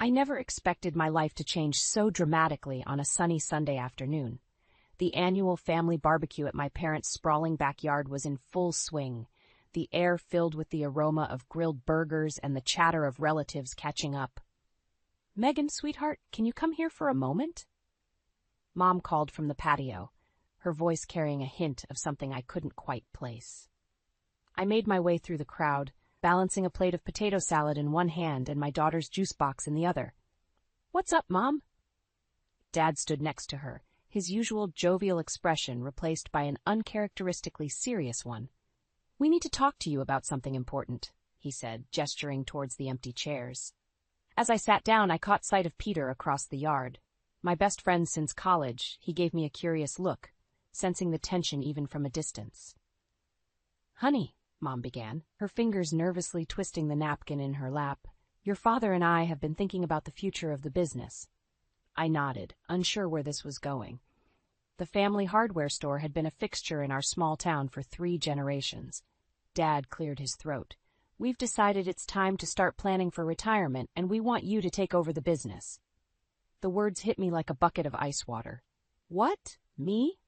I never expected my life to change so dramatically on a sunny Sunday afternoon. The annual family barbecue at my parents' sprawling backyard was in full swing, the air filled with the aroma of grilled burgers and the chatter of relatives catching up. "Megan, sweetheart, can you come here for a moment?" Mom called from the patio, her voice carrying a hint of something I couldn't quite place. I made my way through the crowd, balancing a plate of potato salad in one hand and my daughter's juice box in the other. "What's up, Mom?" Dad stood next to her, his usual jovial expression replaced by an uncharacteristically serious one. "We need to talk to you about something important," he said, gesturing towards the empty chairs. As I sat down, I caught sight of Peter across the yard. My best friend since college, he gave me a curious look, sensing the tension even from a distance. "Honey," Mom began, her fingers nervously twisting the napkin in her lap, "your father and I have been thinking about the future of the business." I nodded, unsure where this was going. The family hardware store had been a fixture in our small town for 3 generations. Dad cleared his throat. "We've decided it's time to start planning for retirement, and we want you to take over the business." The words hit me like a bucket of ice water. "What? Me?"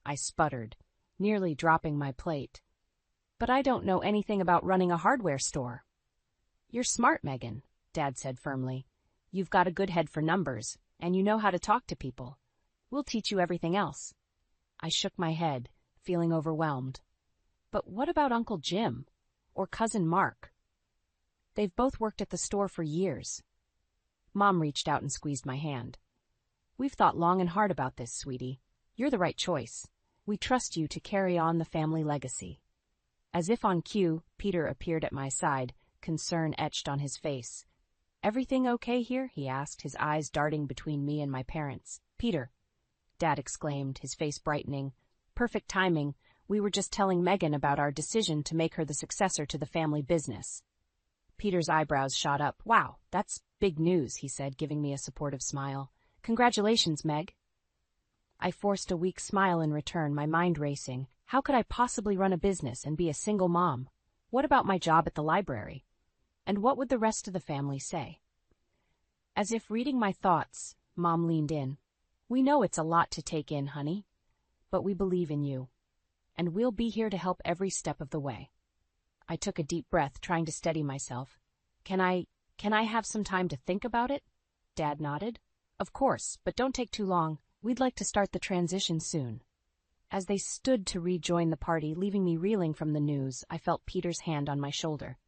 I sputtered, nearly dropping my plate. "But I don't know anything about running a hardware store." "You're smart, Megan," Dad said firmly. "You've got a good head for numbers, and you know how to talk to people. We'll teach you everything else." I shook my head, feeling overwhelmed. "But what about Uncle Jim? Or Cousin Mark? They've both worked at the store for years." Mom reached out and squeezed my hand. "We've thought long and hard about this, sweetie. You're the right choice. We trust you to carry on the family legacy." As if on cue, Peter appeared at my side, concern etched on his face. "Everything okay here?" he asked, his eyes darting between me and my parents. "Peter," Dad exclaimed, his face brightening. "Perfect timing. We were just telling Megan about our decision to make her the successor to the family business." Peter's eyebrows shot up. "Wow, that's big news," he said, giving me a supportive smile. "Congratulations, Meg." I forced a weak smile in return, my mind racing. How could I possibly run a business and be a single mom? What about my job at the library? And what would the rest of the family say? As if reading my thoughts, Mom leaned in. "We know it's a lot to take in, honey, but we believe in you, and we'll be here to help every step of the way." I took a deep breath, trying to steady myself. Can I have some time to think about it?" Dad nodded. "Of course, but don't take too long. We'd like to start the transition soon." As they stood to rejoin the party, leaving me reeling from the news, I felt Peter's hand on my shoulder.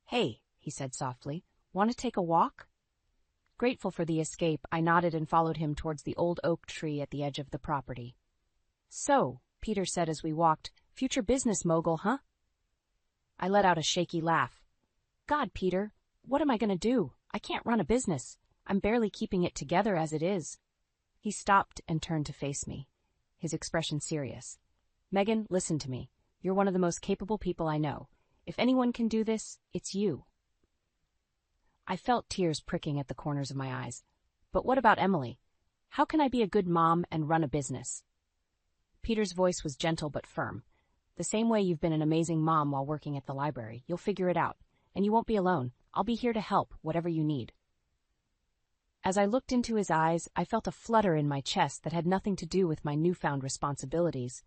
"Hey," he said softly, "want to take a walk?" Grateful for the escape, I nodded and followed him towards the old oak tree at the edge of the property. "So," Peter said as we walked, "future business mogul, huh?" I let out a shaky laugh. "God, Peter, what am I going to do? I can't run a business. I'm barely keeping it together as it is." He stopped and turned to face me, his expression serious. "Megan, listen to me. You're one of the most capable people I know. If anyone can do this, it's you." I felt tears pricking at the corners of my eyes. "But what about Emily? How can I be a good mom and run a business?" Peter's voice was gentle but firm. "The same way you've been an amazing mom while working at the library. You'll figure it out. And you won't be alone. I'll be here to help, whatever you need." As I looked into his eyes, I felt a flutter in my chest that had nothing to do with my newfound responsibilities.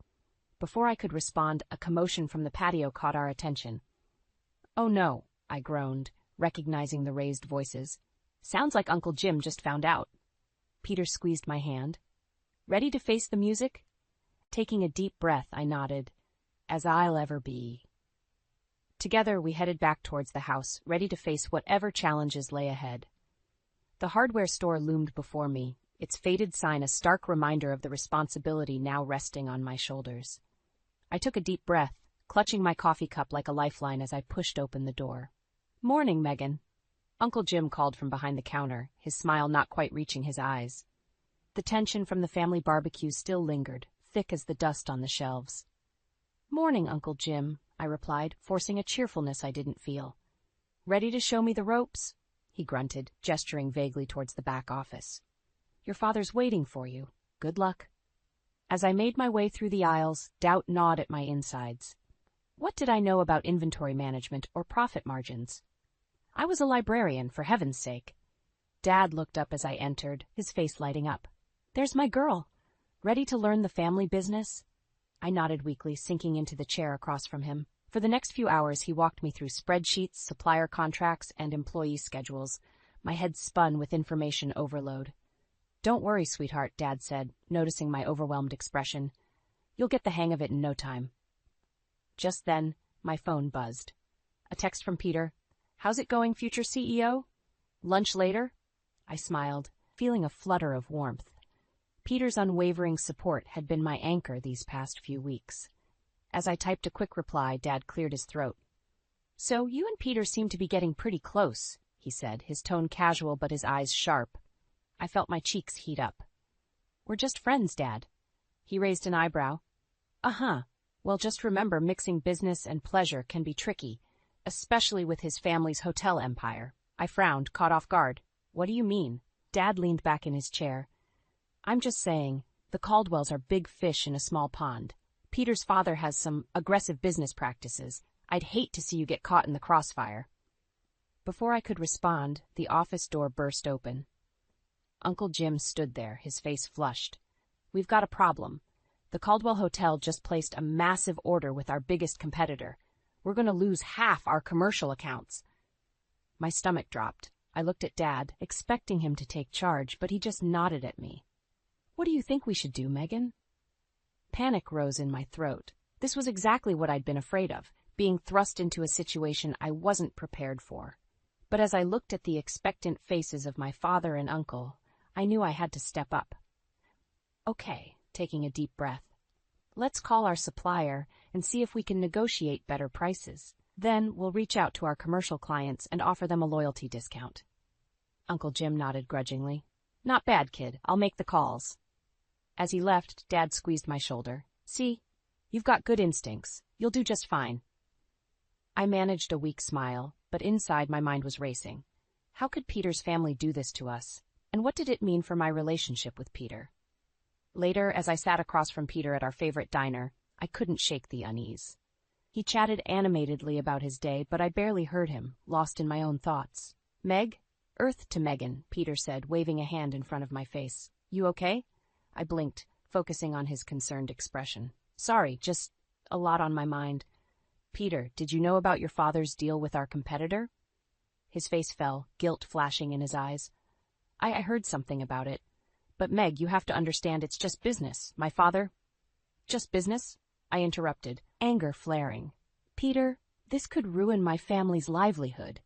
Before I could respond, a commotion from the patio caught our attention. "Oh no," I groaned, recognizing the raised voices. "Sounds like Uncle Jim just found out." Peter squeezed my hand. "Ready to face the music?" Taking a deep breath, I nodded. "As I'll ever be." Together, we headed back towards the house, ready to face whatever challenges lay ahead. The hardware store loomed before me, its faded sign a stark reminder of the responsibility now resting on my shoulders. I took a deep breath, clutching my coffee cup like a lifeline as I pushed open the door. "Morning, Megan." Uncle Jim called from behind the counter, his smile not quite reaching his eyes. The tension from the family barbecue still lingered, thick as the dust on the shelves. "Morning, Uncle Jim," I replied, forcing a cheerfulness I didn't feel. "Ready to show me the ropes?" he grunted, gesturing vaguely towards the back office. "Your father's waiting for you. Good luck." As I made my way through the aisles, doubt gnawed at my insides. What did I know about inventory management or profit margins? I was a librarian, for heaven's sake. Dad looked up as I entered, his face lighting up. "There's my girl. Ready to learn the family business?" I nodded weakly, sinking into the chair across from him. For the next few hours, he walked me through spreadsheets, supplier contracts, and employee schedules. My head spun with information overload. "Don't worry, sweetheart," Dad said, noticing my overwhelmed expression. "You'll get the hang of it in no time." Just then, my phone buzzed. A text from Peter. "How's it going, future CEO? Lunch later?" I smiled, feeling a flutter of warmth. Peter's unwavering support had been my anchor these past few weeks. As I typed a quick reply, Dad cleared his throat. "So you and Peter seem to be getting pretty close," he said, his tone casual but his eyes sharp. I felt my cheeks heat up. "We're just friends, Dad." He raised an eyebrow. "Uh-huh. Well, just remember, mixing business and pleasure can be tricky, especially with his family's hotel empire." I frowned, caught off guard. "What do you mean?" Dad leaned back in his chair. "I'm just saying, the Caldwells are big fish in a small pond. Peter's father has some aggressive business practices. I'd hate to see you get caught in the crossfire." Before I could respond, the office door burst open. Uncle Jim stood there, his face flushed. "We've got a problem. The Caldwell Hotel just placed a massive order with our biggest competitor. We're going to lose half our commercial accounts." My stomach dropped. I looked at Dad, expecting him to take charge, but he just nodded at me. "What do you think we should do, Megan?" Panic rose in my throat. This was exactly what I'd been afraid of, being thrust into a situation I wasn't prepared for. But as I looked at the expectant faces of my father and uncle, I knew I had to step up. "Okay," taking a deep breath. "Let's call our supplier and see if we can negotiate better prices. Then we'll reach out to our commercial clients and offer them a loyalty discount." Uncle Jim nodded grudgingly. "Not bad, kid. I'll make the calls." As he left, Dad squeezed my shoulder. "See? You've got good instincts. You'll do just fine." I managed a weak smile, but inside my mind was racing. How could Peter's family do this to us? And what did it mean for my relationship with Peter? Later, as I sat across from Peter at our favorite diner, I couldn't shake the unease. He chatted animatedly about his day, but I barely heard him, lost in my own thoughts. "Meg?" "Earth to Megan," Peter said, waving a hand in front of my face. "You okay?" I blinked, focusing on his concerned expression. "Sorry, just a lot on my mind." "Peter, did you know about your father's deal with our competitor?" His face fell, guilt flashing in his eyes. I heard something about it. "But Meg, you have to understand it's just business. My father—" "Just business?" I interrupted, anger flaring. "Peter, this could ruin my family's livelihood."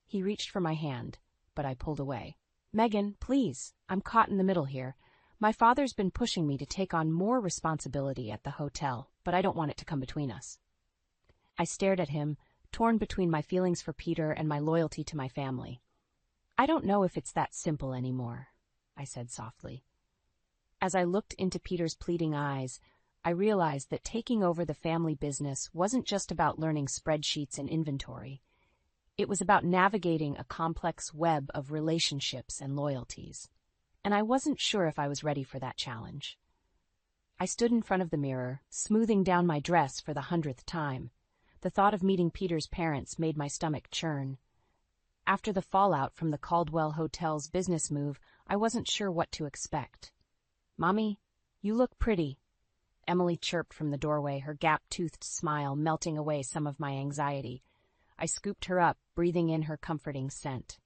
He reached for my hand, but I pulled away. "Megan, please, I'm caught in the middle here. My father's been pushing me to take on more responsibility at the hotel, but I don't want it to come between us." I stared at him, torn between my feelings for Peter and my loyalty to my family. "I don't know if it's that simple anymore," I said softly. As I looked into Peter's pleading eyes, I realized that taking over the family business wasn't just about learning spreadsheets and inventory. It was about navigating a complex web of relationships and loyalties. And I wasn't sure if I was ready for that challenge. I stood in front of the mirror, smoothing down my dress for the 100th time. The thought of meeting Peter's parents made my stomach churn. After the fallout from the Caldwell Hotel's business move, I wasn't sure what to expect. "Mommy, you look pretty," Emily chirped from the doorway, her gap-toothed smile melting away some of my anxiety. I scooped her up, breathing in her comforting scent.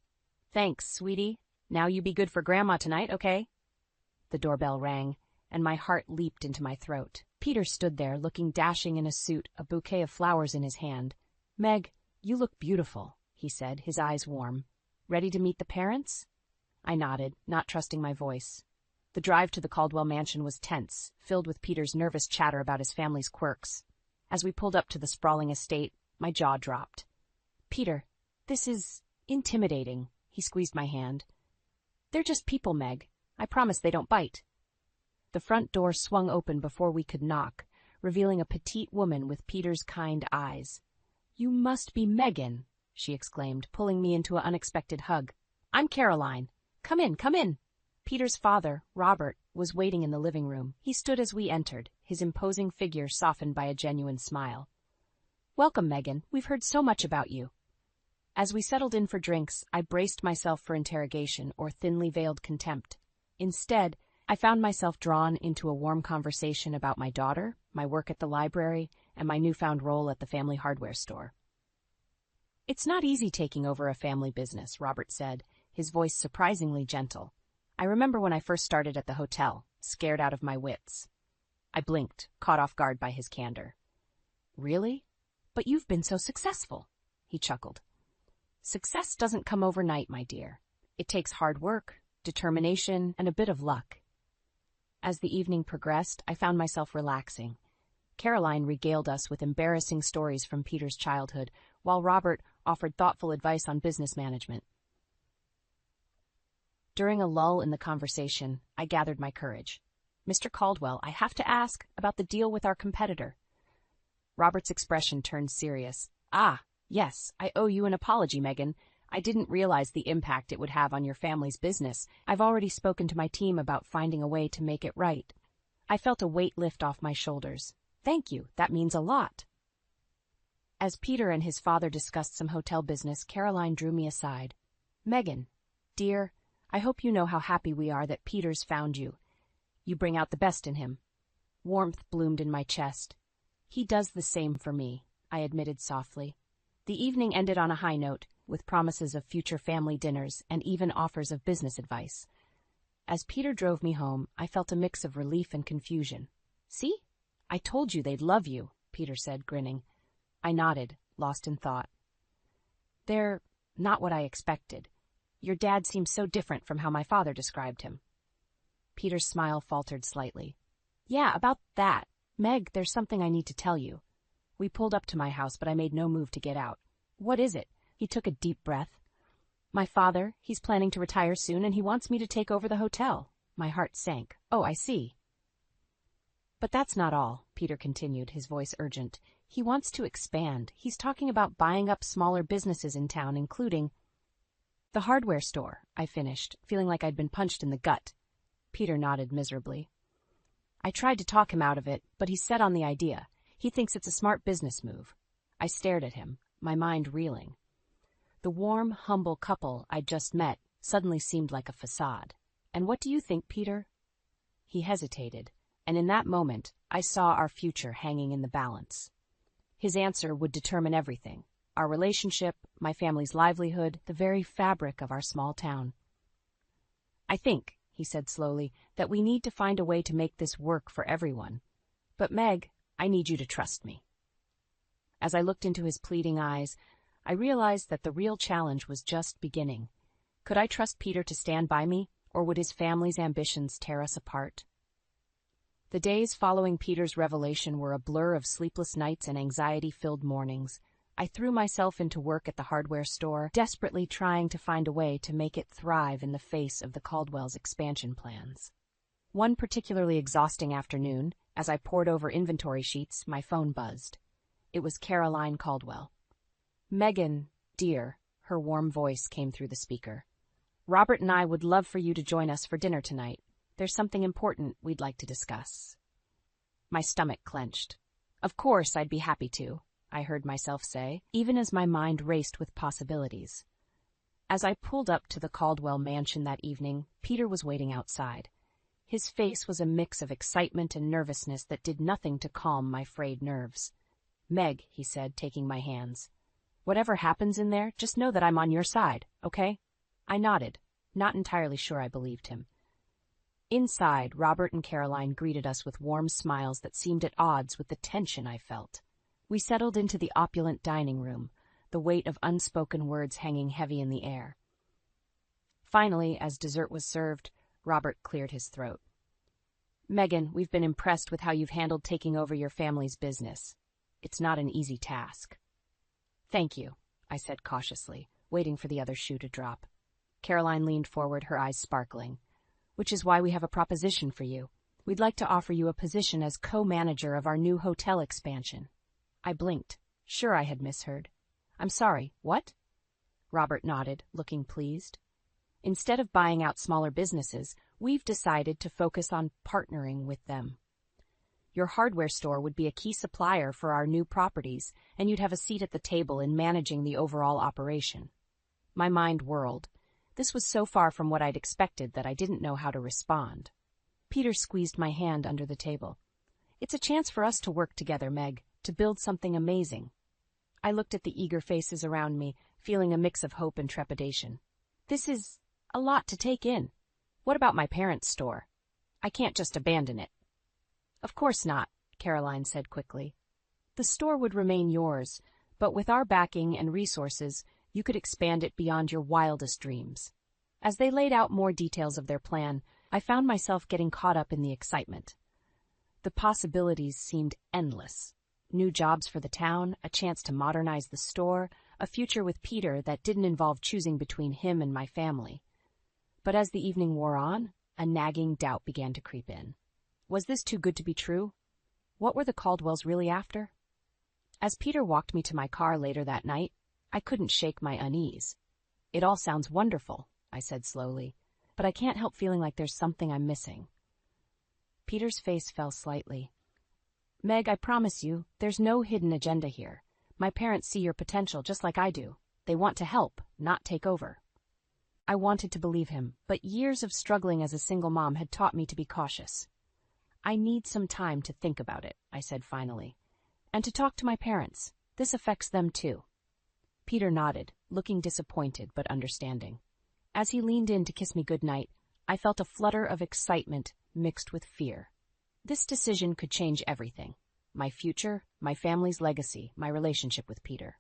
"Thanks, sweetie. Now you be good for Grandma tonight, okay?" The doorbell rang, and my heart leaped into my throat. Peter stood there, looking dashing in a suit, a bouquet of flowers in his hand. "Meg, you look beautiful," he said, his eyes warm. "Ready to meet the parents?" I nodded, not trusting my voice. The drive to the Caldwell mansion was tense, filled with Peter's nervous chatter about his family's quirks. As we pulled up to the sprawling estate, my jaw dropped. "Peter, this is intimidating," he squeezed my hand. "They're just people, Meg. I promise they don't bite." The front door swung open before we could knock, revealing a petite woman with Peter's kind eyes. "You must be Megan," she exclaimed, pulling me into an unexpected hug. "I'm Caroline. Come in, come in." Peter's father, Robert, was waiting in the living room. He stood as we entered, his imposing figure softened by a genuine smile. "Welcome, Megan. We've heard so much about you." As we settled in for drinks, I braced myself for interrogation or thinly veiled contempt. Instead, I found myself drawn into a warm conversation about my daughter, my work at the library, and my newfound role at the family hardware store. "It's not easy taking over a family business," Robert said, his voice surprisingly gentle. "I remember when I first started at the hotel, scared out of my wits." I blinked, caught off guard by his candor. "Really? But you've been so successful," he chuckled. "Success doesn't come overnight, my dear. It takes hard work, determination, and a bit of luck." As the evening progressed, I found myself relaxing. Caroline regaled us with embarrassing stories from Peter's childhood, while Robert offered thoughtful advice on business management. During a lull in the conversation, I gathered my courage. "Mr. Caldwell, I have to ask about the deal with our competitor." Robert's expression turned serious. "Ah, yes, I owe you an apology, Megan. I didn't realize the impact it would have on your family's business. I've already spoken to my team about finding a way to make it right." I felt a weight lift off my shoulders. "Thank you, that means a lot." As Peter and his father discussed some hotel business, Caroline drew me aside. "Megan, dear, I hope you know how happy we are that Peter's found you. You bring out the best in him." Warmth bloomed in my chest. "He does the same for me," I admitted softly. The evening ended on a high note, with promises of future family dinners and even offers of business advice. As Peter drove me home, I felt a mix of relief and confusion. "See? I told you they'd love you," Peter said, grinning. I nodded, lost in thought. "They're not what I expected. Your dad seems so different from how my father described him." Peter's smile faltered slightly. "Yeah, about that. Meg, there's something I need to tell you." We pulled up to my house, but I made no move to get out. "What is it?" He took a deep breath. "My father, he's planning to retire soon, and he wants me to take over the hotel." My heart sank. "Oh, I see." "But that's not all," Peter continued, his voice urgent. "He wants to expand. He's talking about buying up smaller businesses in town, including—" "The hardware store," I finished, feeling like I'd been punched in the gut. Peter nodded miserably. "I tried to talk him out of it, but he's set on the idea. He thinks it's a smart business move." I stared at him, my mind reeling. The warm, humble couple I'd just met suddenly seemed like a facade. "And what do you think, Peter?" He hesitated, and in that moment, I saw our future hanging in the balance. His answer would determine everything: our relationship, my family's livelihood, the very fabric of our small town. "I think," he said slowly, "that we need to find a way to make this work for everyone. But Meg, I need you to trust me." As I looked into his pleading eyes, I realized that the real challenge was just beginning. Could I trust Peter to stand by me, or would his family's ambitions tear us apart? The days following Peter's revelation were a blur of sleepless nights and anxiety-filled mornings. I threw myself into work at the hardware store, desperately trying to find a way to make it thrive in the face of the Caldwell's expansion plans. One particularly exhausting afternoon, as I pored over inventory sheets, my phone buzzed. It was Caroline Caldwell. "Megan, dear," her warm voice came through the speaker. "Robert and I would love for you to join us for dinner tonight. There's something important we'd like to discuss." My stomach clenched. "Of course, I'd be happy to," I heard myself say, even as my mind raced with possibilities. As I pulled up to the Caldwell mansion that evening, Peter was waiting outside. His face was a mix of excitement and nervousness that did nothing to calm my frayed nerves. "Meg," he said, taking my hands, "whatever happens in there, just know that I'm on your side, okay?" I nodded, not entirely sure I believed him. Inside, Robert and Caroline greeted us with warm smiles that seemed at odds with the tension I felt. We settled into the opulent dining room, the weight of unspoken words hanging heavy in the air. Finally, as dessert was served, Robert cleared his throat. "Megan, we've been impressed with how you've handled taking over your family's business. It's not an easy task." "Thank you," I said cautiously, waiting for the other shoe to drop. Caroline leaned forward, her eyes sparkling. "Which is why we have a proposition for you. We'd like to offer you a position as co-manager of our new hotel expansion." I blinked. Sure, I had misheard. "I'm sorry, what?" Robert nodded, looking pleased. "Instead of buying out smaller businesses, we've decided to focus on partnering with them. Your hardware store would be a key supplier for our new properties, and you'd have a seat at the table in managing the overall operation. My mind whirled. This was so far from what I'd expected that I didn't know how to respond. Peter squeezed my hand under the table. It's a chance for us to work together, Meg, to build something amazing. I looked at the eager faces around me, feeling a mix of hope and trepidation. This is a lot to take in. What about my parents' store? I can't just abandon it. Of course not, Caroline said quickly. The store would remain yours, but with our backing and resources, you could expand it beyond your wildest dreams. As they laid out more details of their plan, I found myself getting caught up in the excitement. The possibilities seemed endless. New jobs for the town, a chance to modernize the store, a future with Peter that didn't involve choosing between him and my family. But as the evening wore on, a nagging doubt began to creep in. Was this too good to be true? What were the Caldwells really after? As Peter walked me to my car later that night, I couldn't shake my unease. It all sounds wonderful, I said slowly, but I can't help feeling like there's something I'm missing. Peter's face fell slightly. Meg, I promise you, there's no hidden agenda here. My parents see your potential just like I do. They want to help, not take over. I wanted to believe him, but years of struggling as a single mom had taught me to be cautious. I need some time to think about it, I said finally. And to talk to my parents. This affects them too. Peter nodded, looking disappointed but understanding. As he leaned in to kiss me goodnight, I felt a flutter of excitement mixed with fear. This decision could change everything. My future, my family's legacy, my relationship with Peter.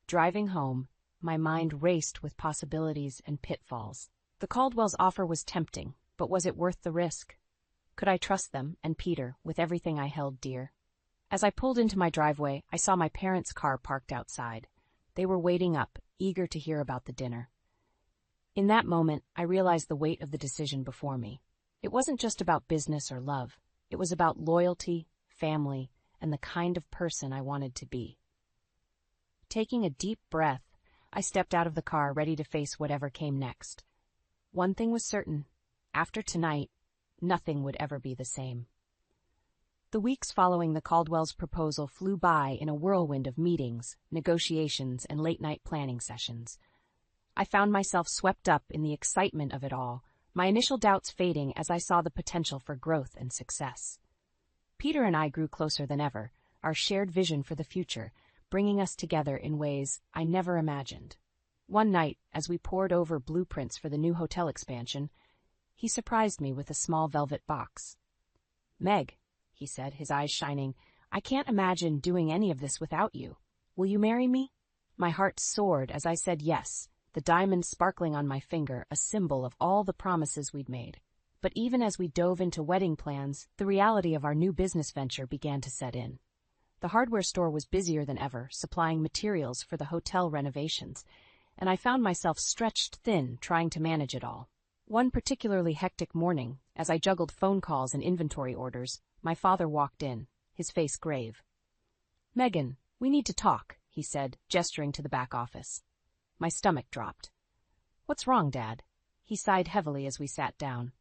Driving home, my mind raced with possibilities and pitfalls. The Caldwells' offer was tempting, but was it worth the risk? Could I trust them and Peter with everything I held dear? As I pulled into my driveway, I saw my parents' car parked outside. They were waiting up, eager to hear about the dinner. In that moment, I realized the weight of the decision before me. It wasn't just about business or love. It was about loyalty, family, and the kind of person I wanted to be. Taking a deep breath, I stepped out of the car ready to face whatever came next. One thing was certain. After tonight, nothing would ever be the same. The weeks following the Caldwells' proposal flew by in a whirlwind of meetings, negotiations, and late-night planning sessions. I found myself swept up in the excitement of it all, my initial doubts fading as I saw the potential for growth and success. Peter and I grew closer than ever, our shared vision for the future, bringing us together in ways I never imagined. One night, as we pored over blueprints for the new hotel expansion, he surprised me with a small velvet box. "Meg," he said, his eyes shining, "I can't imagine doing any of this without you. Will you marry me?" My heart soared as I said yes, the diamond sparkling on my finger, a symbol of all the promises we'd made. But even as we dove into wedding plans, the reality of our new business venture began to set in. The hardware store was busier than ever, supplying materials for the hotel renovations, and I found myself stretched thin trying to manage it all. One particularly hectic morning, as I juggled phone calls and inventory orders, my father walked in, his face grave. "Megan, we need to talk," he said, gesturing to the back office. My stomach dropped. "What's wrong, Dad?" He sighed heavily as we sat down.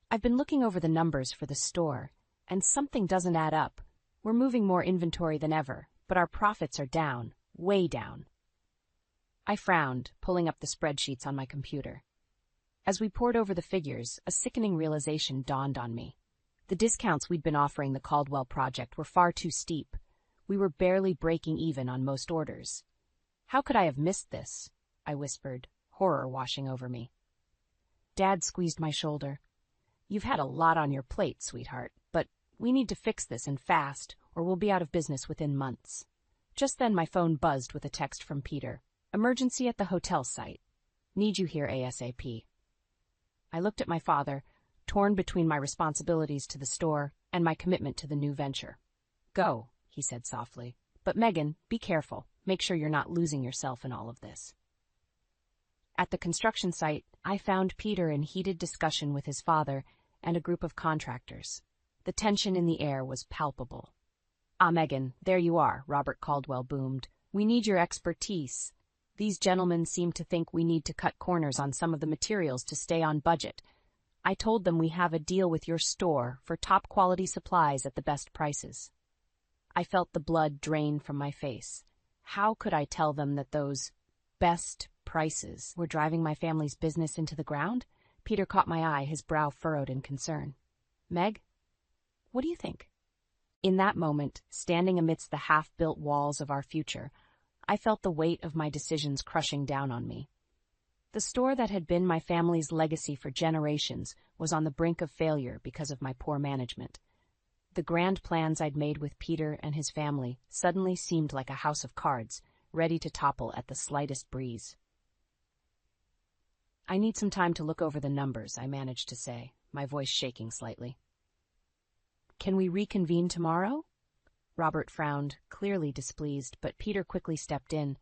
"I've been looking over the numbers for the store, and something doesn't add up. We're moving more inventory than ever, but our profits are down, way down." I frowned, pulling up the spreadsheets on my computer. As we pored over the figures, a sickening realization dawned on me. The discounts we'd been offering the Caldwell project were far too steep. We were barely breaking even on most orders. "How could I have missed this?" I whispered, horror washing over me. Dad squeezed my shoulder. "You've had a lot on your plate, sweetheart, but we need to fix this and fast, or we'll be out of business within months." Just then my phone buzzed with a text from Peter. "Emergency at the hotel site. Need you here ASAP." I looked at my father, torn between my responsibilities to the store and my commitment to the new venture. "Go," he said softly. "But Megan, be careful. Make sure you're not losing yourself in all of this." At the construction site, I found Peter in heated discussion with his father and a group of contractors. The tension in the air was palpable. "Ah, Megan, there you are," Robert Caldwell boomed. "We need your expertise. These gentlemen seem to think we need to cut corners on some of the materials to stay on budget." I told them we have a deal with your store for top-quality supplies at the best prices. I felt the blood drain from my face. How could I tell them that those best prices were driving my family's business into the ground? Peter caught my eye, his brow furrowed in concern. Meg, what do you think? In that moment, standing amidst the half-built walls of our future, I felt the weight of my decisions crushing down on me. The store that had been my family's legacy for generations was on the brink of failure because of my poor management. The grand plans I'd made with Peter and his family suddenly seemed like a house of cards, ready to topple at the slightest breeze. I need some time to look over the numbers, I managed to say, my voice shaking slightly. Can we reconvene tomorrow? Robert frowned, clearly displeased, but Peter quickly stepped in.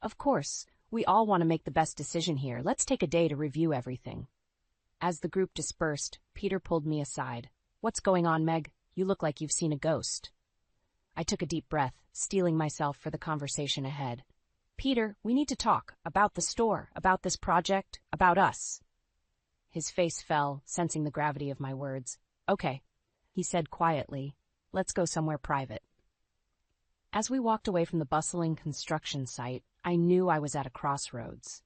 Of course, we all want to make the best decision here. Let's take a day to review everything. As the group dispersed, Peter pulled me aside. What's going on, Meg? You look like you've seen a ghost. I took a deep breath, steeling myself for the conversation ahead. Peter, we need to talk about the store, about this project, about us. His face fell, sensing the gravity of my words. Okay, he said quietly. Let's go somewhere private. As we walked away from the bustling construction site, I knew I was at a crossroads.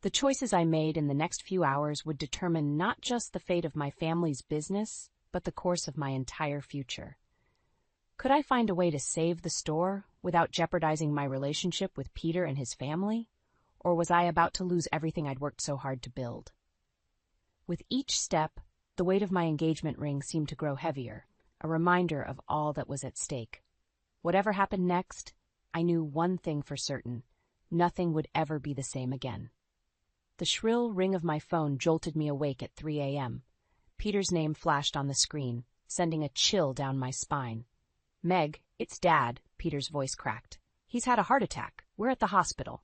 The choices I made in the next few hours would determine not just the fate of my family's business, but the course of my entire future. Could I find a way to save the store without jeopardizing my relationship with Peter and his family? Or was I about to lose everything I'd worked so hard to build? With each step, the weight of my engagement ring seemed to grow heavier, a reminder of all that was at stake. Whatever happened next, I knew one thing for certain. Nothing would ever be the same again. The shrill ring of my phone jolted me awake at 3 a.m. Peter's name flashed on the screen, sending a chill down my spine. Meg, it's Dad, Peter's voice cracked. He's had a heart attack. We're at the hospital.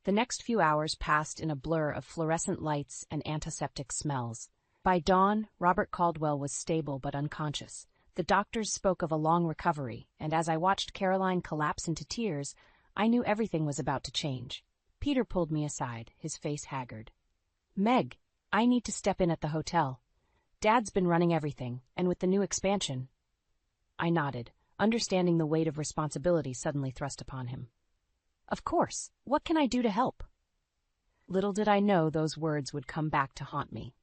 The next few hours passed in a blur of fluorescent lights and antiseptic smells. By dawn, Robert Caldwell was stable but unconscious. The doctors spoke of a long recovery, and as I watched Caroline collapse into tears, I knew everything was about to change. Peter pulled me aside, his face haggard. Meg, I need to step in at the hotel. Dad's been running everything, and with the new expansion. I nodded, understanding the weight of responsibility suddenly thrust upon him. Of course. What can I do to help? Little did I know those words would come back to haunt me.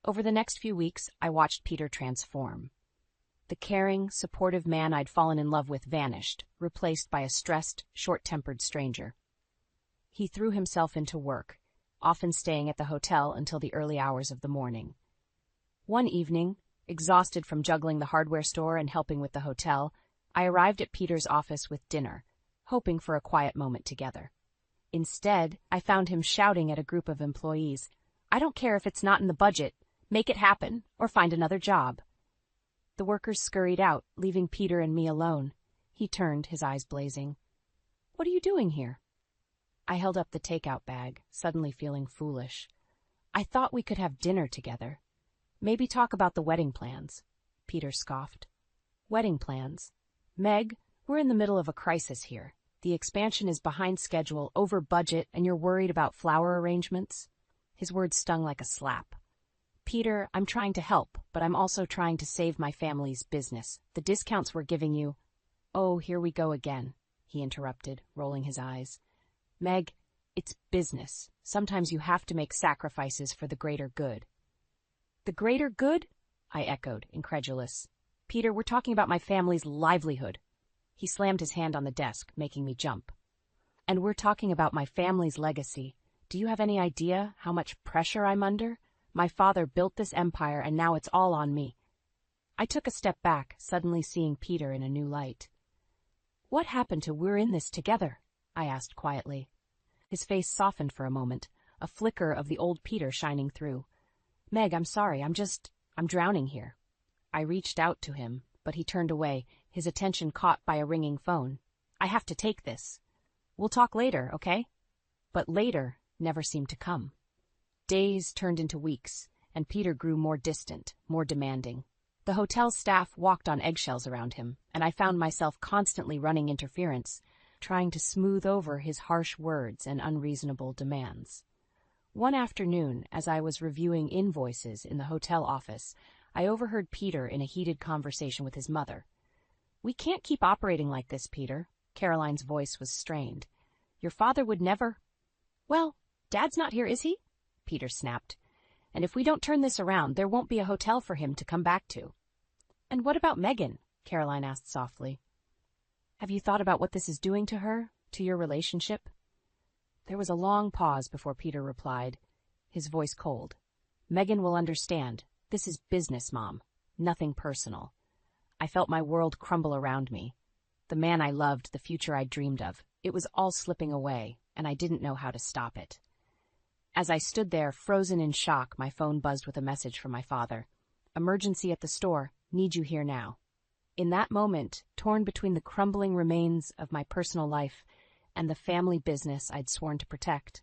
Over the next few weeks, I watched Peter transform. The caring, supportive man I'd fallen in love with vanished, replaced by a stressed, short-tempered stranger. He threw himself into work, often staying at the hotel until the early hours of the morning. One evening, exhausted from juggling the hardware store and helping with the hotel, I arrived at Peter's office with dinner, hoping for a quiet moment together. Instead, I found him shouting at a group of employees, "I don't care if it's not in the budget. Make it happen, or find another job." The workers scurried out, leaving Peter and me alone. He turned, his eyes blazing. "What are you doing here?" I held up the takeout bag, suddenly feeling foolish. "I thought we could have dinner together. Maybe talk about the wedding plans." Peter scoffed. "Wedding plans? Meg, we're in the middle of a crisis here. The expansion is behind schedule, over budget, and you're worried about flower arrangements?" His words stung like a slap. "Peter, I'm trying to help, but I'm also trying to save my family's business. The discounts we're giving you—" "Oh, here we go again," he interrupted, rolling his eyes. "Meg, it's business. Sometimes you have to make sacrifices for the greater good." "The greater good?" I echoed, incredulous. "Peter, we're talking about my family's livelihood." He slammed his hand on the desk, making me jump. "And we're talking about my family's legacy. Do you have any idea how much pressure I'm under? My father built this empire, and now it's all on me." I took a step back, suddenly seeing Peter in a new light. "What happened to we're in this together?" I asked quietly. His face softened for a moment, a flicker of the old Peter shining through. "Meg, I'm sorry, I'm drowning here." I reached out to him, but he turned away, his attention caught by a ringing phone. "I have to take this. We'll talk later, okay?" But later never seemed to come. Days turned into weeks, and Peter grew more distant, more demanding. The hotel staff walked on eggshells around him, and I found myself constantly running interference, trying to smooth over his harsh words and unreasonable demands. One afternoon, as I was reviewing invoices in the hotel office, I overheard Peter in a heated conversation with his mother. "We can't keep operating like this, Peter." Caroline's voice was strained. "Your father would never—" "Well, Dad's not here, is he?" Peter snapped. "And if we don't turn this around, there won't be a hotel for him to come back to." "And what about Megan?" Caroline asked softly. "Have you thought about what this is doing to her, to your relationship?" There was a long pause before Peter replied, his voice cold. "Megan will understand. This is business, Mom. Nothing personal." I felt my world crumble around me. The man I loved, the future I dreamed of, it was all slipping away, and I didn't know how to stop it. As I stood there, frozen in shock, my phone buzzed with a message from my father. "Emergency at the store. Need you here now." In that moment, torn between the crumbling remains of my personal life and the family business I'd sworn to protect,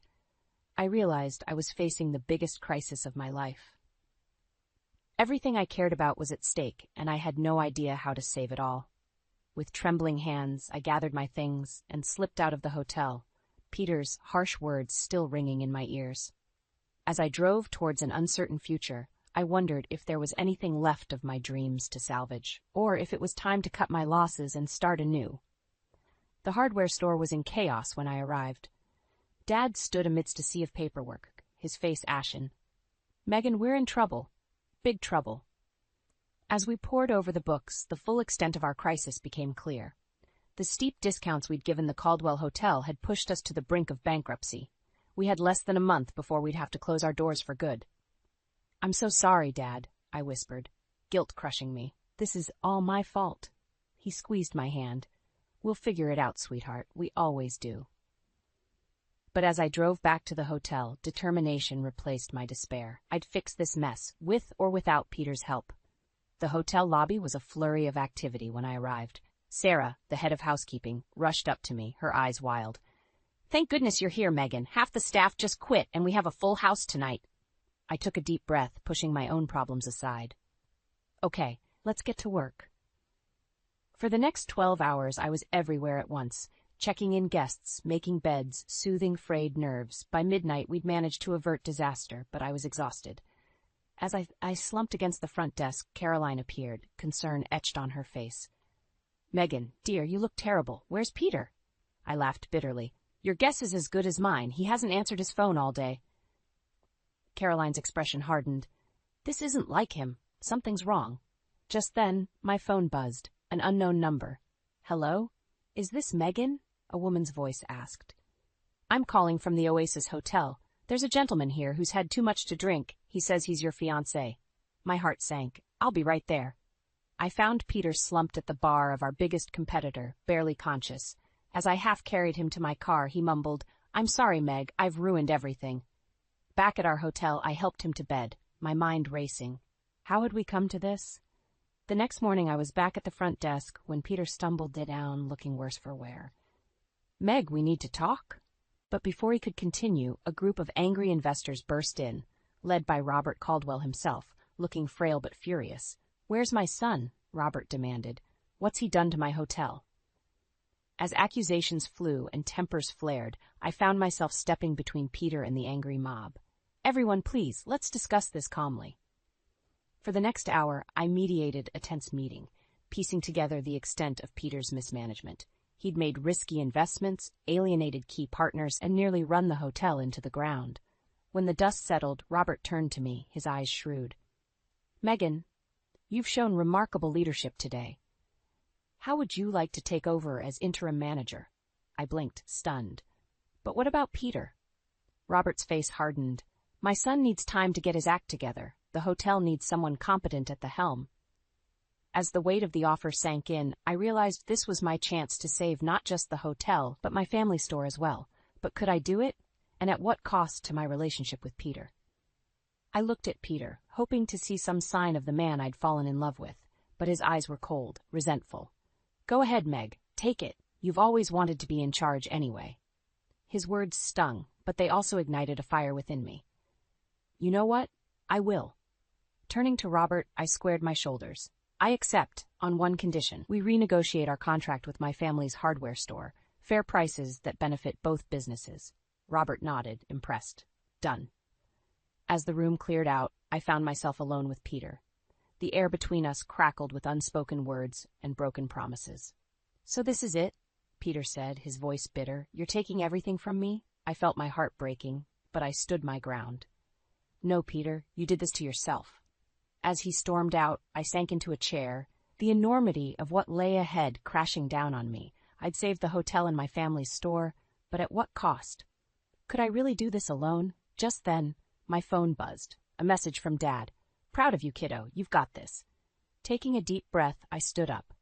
I realized I was facing the biggest crisis of my life. Everything I cared about was at stake, and I had no idea how to save it all. With trembling hands, I gathered my things and slipped out of the hotel, Peter's harsh words still ringing in my ears. As I drove towards an uncertain future, I wondered if there was anything left of my dreams to salvage, or if it was time to cut my losses and start anew. The hardware store was in chaos when I arrived. Dad stood amidst a sea of paperwork, his face ashen. "Megan, we're in trouble. Big trouble." As we pored over the books, the full extent of our crisis became clear. The steep discounts we'd given the Caldwell Hotel had pushed us to the brink of bankruptcy. We had less than a month before we'd have to close our doors for good. "I'm so sorry, Dad," I whispered, guilt crushing me. "This is all my fault." He squeezed my hand. "We'll figure it out, sweetheart. We always do." But as I drove back to the hotel, determination replaced my despair. I'd fix this mess, with or without Peter's help. The hotel lobby was a flurry of activity when I arrived. Sarah, the head of housekeeping, rushed up to me, her eyes wild. "Thank goodness you're here, Megan. Half the staff just quit, and we have a full house tonight." I took a deep breath, pushing my own problems aside. "Okay, let's get to work." For the next 12 hours, I was everywhere at once, checking in guests, making beds, soothing frayed nerves. By midnight, we'd managed to avert disaster, but I was exhausted. As I slumped against the front desk, Caroline appeared, concern etched on her face. "Megan, dear, you look terrible. Where's Peter?" I laughed bitterly. "Your guess is as good as mine. He hasn't answered his phone all day." Caroline's expression hardened. "This isn't like him. Something's wrong." Just then, my phone buzzed. An unknown number. "Hello? Is this Megan?" a woman's voice asked. "I'm calling from the Oasis Hotel. There's a gentleman here who's had too much to drink. He says he's your fiancé." My heart sank. "I'll be right there." I found Peter slumped at the bar of our biggest competitor, barely conscious. As I half-carried him to my car, he mumbled, "I'm sorry, Meg, I've ruined everything." Back at our hotel, I helped him to bed, my mind racing. How had we come to this? The next morning, I was back at the front desk when Peter stumbled down, looking worse for wear. "Meg, we need to talk." But before he could continue, a group of angry investors burst in, led by Robert Caldwell himself, looking frail but furious. "Where's my son?" Robert demanded. "What's he done to my hotel?" As accusations flew and tempers flared, I found myself stepping between Peter and the angry mob. "Everyone, please, let's discuss this calmly." For the next hour, I mediated a tense meeting, piecing together the extent of Peter's mismanagement. He'd made risky investments, alienated key partners, and nearly run the hotel into the ground. When the dust settled, Robert turned to me, his eyes shrewd. "Megan, you've shown remarkable leadership today. How would you like to take over as interim manager?" I blinked, stunned. "But what about Peter?" Robert's face hardened. "My son needs time to get his act together. The hotel needs someone competent at the helm." As the weight of the offer sank in, I realized this was my chance to save not just the hotel, but my family store as well. But could I do it? And at what cost to my relationship with Peter? I looked at Peter, hoping to see some sign of the man I'd fallen in love with, but his eyes were cold, resentful. "Go ahead, Meg. Take it. You've always wanted to be in charge anyway." His words stung, but they also ignited a fire within me. "You know what? I will." Turning to Robert, I squared my shoulders. "I accept, on one condition. We renegotiate our contract with my family's hardware store. Fair prices that benefit both businesses." Robert nodded, impressed. "Done." As the room cleared out, I found myself alone with Peter. The air between us crackled with unspoken words and broken promises. "So this is it?" Peter said, his voice bitter. "You're taking everything from me?" I felt my heart breaking, but I stood my ground. "No, Peter, you did this to yourself." As he stormed out, I sank into a chair, the enormity of what lay ahead crashing down on me. I'd saved the hotel and my family's store, but at what cost? Could I really do this alone? Just then, my phone buzzed. A message from Dad. "Proud of you, kiddo. You've got this." Taking a deep breath, I stood up.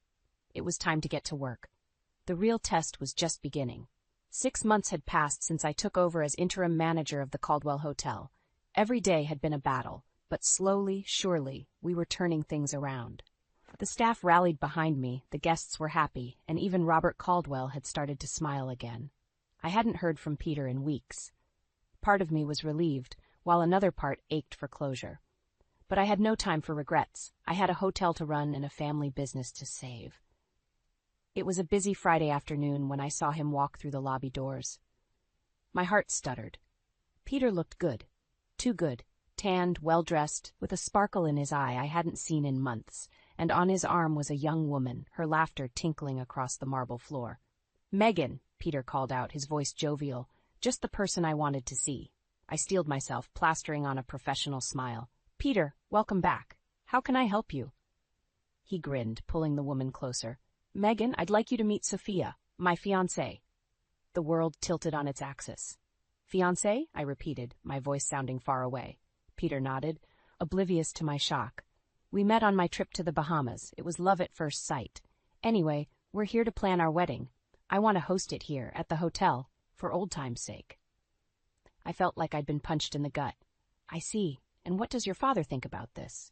It was time to get to work. The real test was just beginning. 6 months had passed since I took over as interim manager of the Caldwell Hotel. Every day had been a battle, but slowly, surely, we were turning things around. The staff rallied behind me, the guests were happy, and even Robert Caldwell had started to smile again. I hadn't heard from Peter in weeks. Part of me was relieved, while another part ached for closure. But I had no time for regrets. I had a hotel to run and a family business to save. It was a busy Friday afternoon when I saw him walk through the lobby doors. My heart stuttered. Peter looked good. Too good. Tanned, well-dressed, with a sparkle in his eye I hadn't seen in months, and on his arm was a young woman, her laughter tinkling across the marble floor. "Megan," Peter called out, his voice jovial. "Just the person I wanted to see." I steeled myself, plastering on a professional smile. "Peter, welcome back. How can I help you?" He grinned, pulling the woman closer. "Megan, I'd like you to meet Sophia, my fiancée." The world tilted on its axis. "Fiancée?" I repeated, my voice sounding far away. Peter nodded, oblivious to my shock. "We met on my trip to the Bahamas. It was love at first sight. Anyway, we're here to plan our wedding. I want to host it here, at the hotel, for old time's sake." I felt like I'd been punched in the gut. "I see. And what does your father think about this?"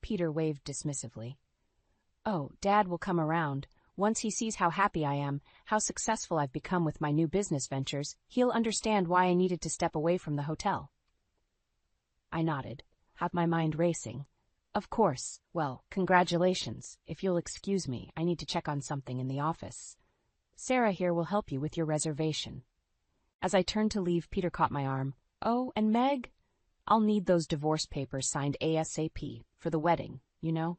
Peter waved dismissively. "Oh, Dad will come around. Once he sees how happy I am, how successful I've become with my new business ventures, he'll understand why I needed to step away from the hotel." I nodded, had my mind racing. "Of course. Well, congratulations. If you'll excuse me, I need to check on something in the office. Sarah here will help you with your reservation." As I turned to leave, Peter caught my arm. "Oh, and Meg? I'll need those divorce papers signed ASAP, for the wedding, you know?"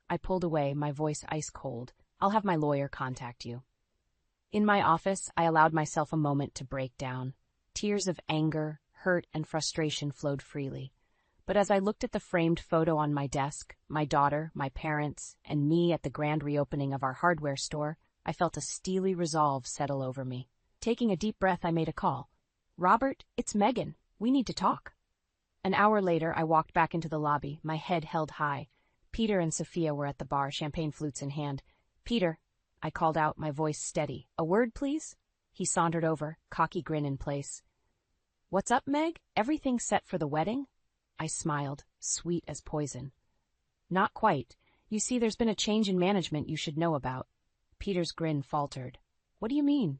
I pulled away, my voice ice cold. "I'll have my lawyer contact you." In my office, I allowed myself a moment to break down. Tears of anger, hurt, and frustration flowed freely. But as I looked at the framed photo on my desk, my daughter, my parents, and me at the grand reopening of our hardware store, I felt a steely resolve settle over me. Taking a deep breath, I made a call. "Robert, it's Megan. We need to talk." An hour later, I walked back into the lobby, my head held high. Peter and Sophia were at the bar, champagne flutes in hand. "Peter," I called out, my voice steady. "A word, please?" He sauntered over, cocky grin in place. "What's up, Meg? Everything set for the wedding?" I smiled, sweet as poison. "Not quite. You see, there's been a change in management you should know about." Peter's grin faltered. "What do you mean?"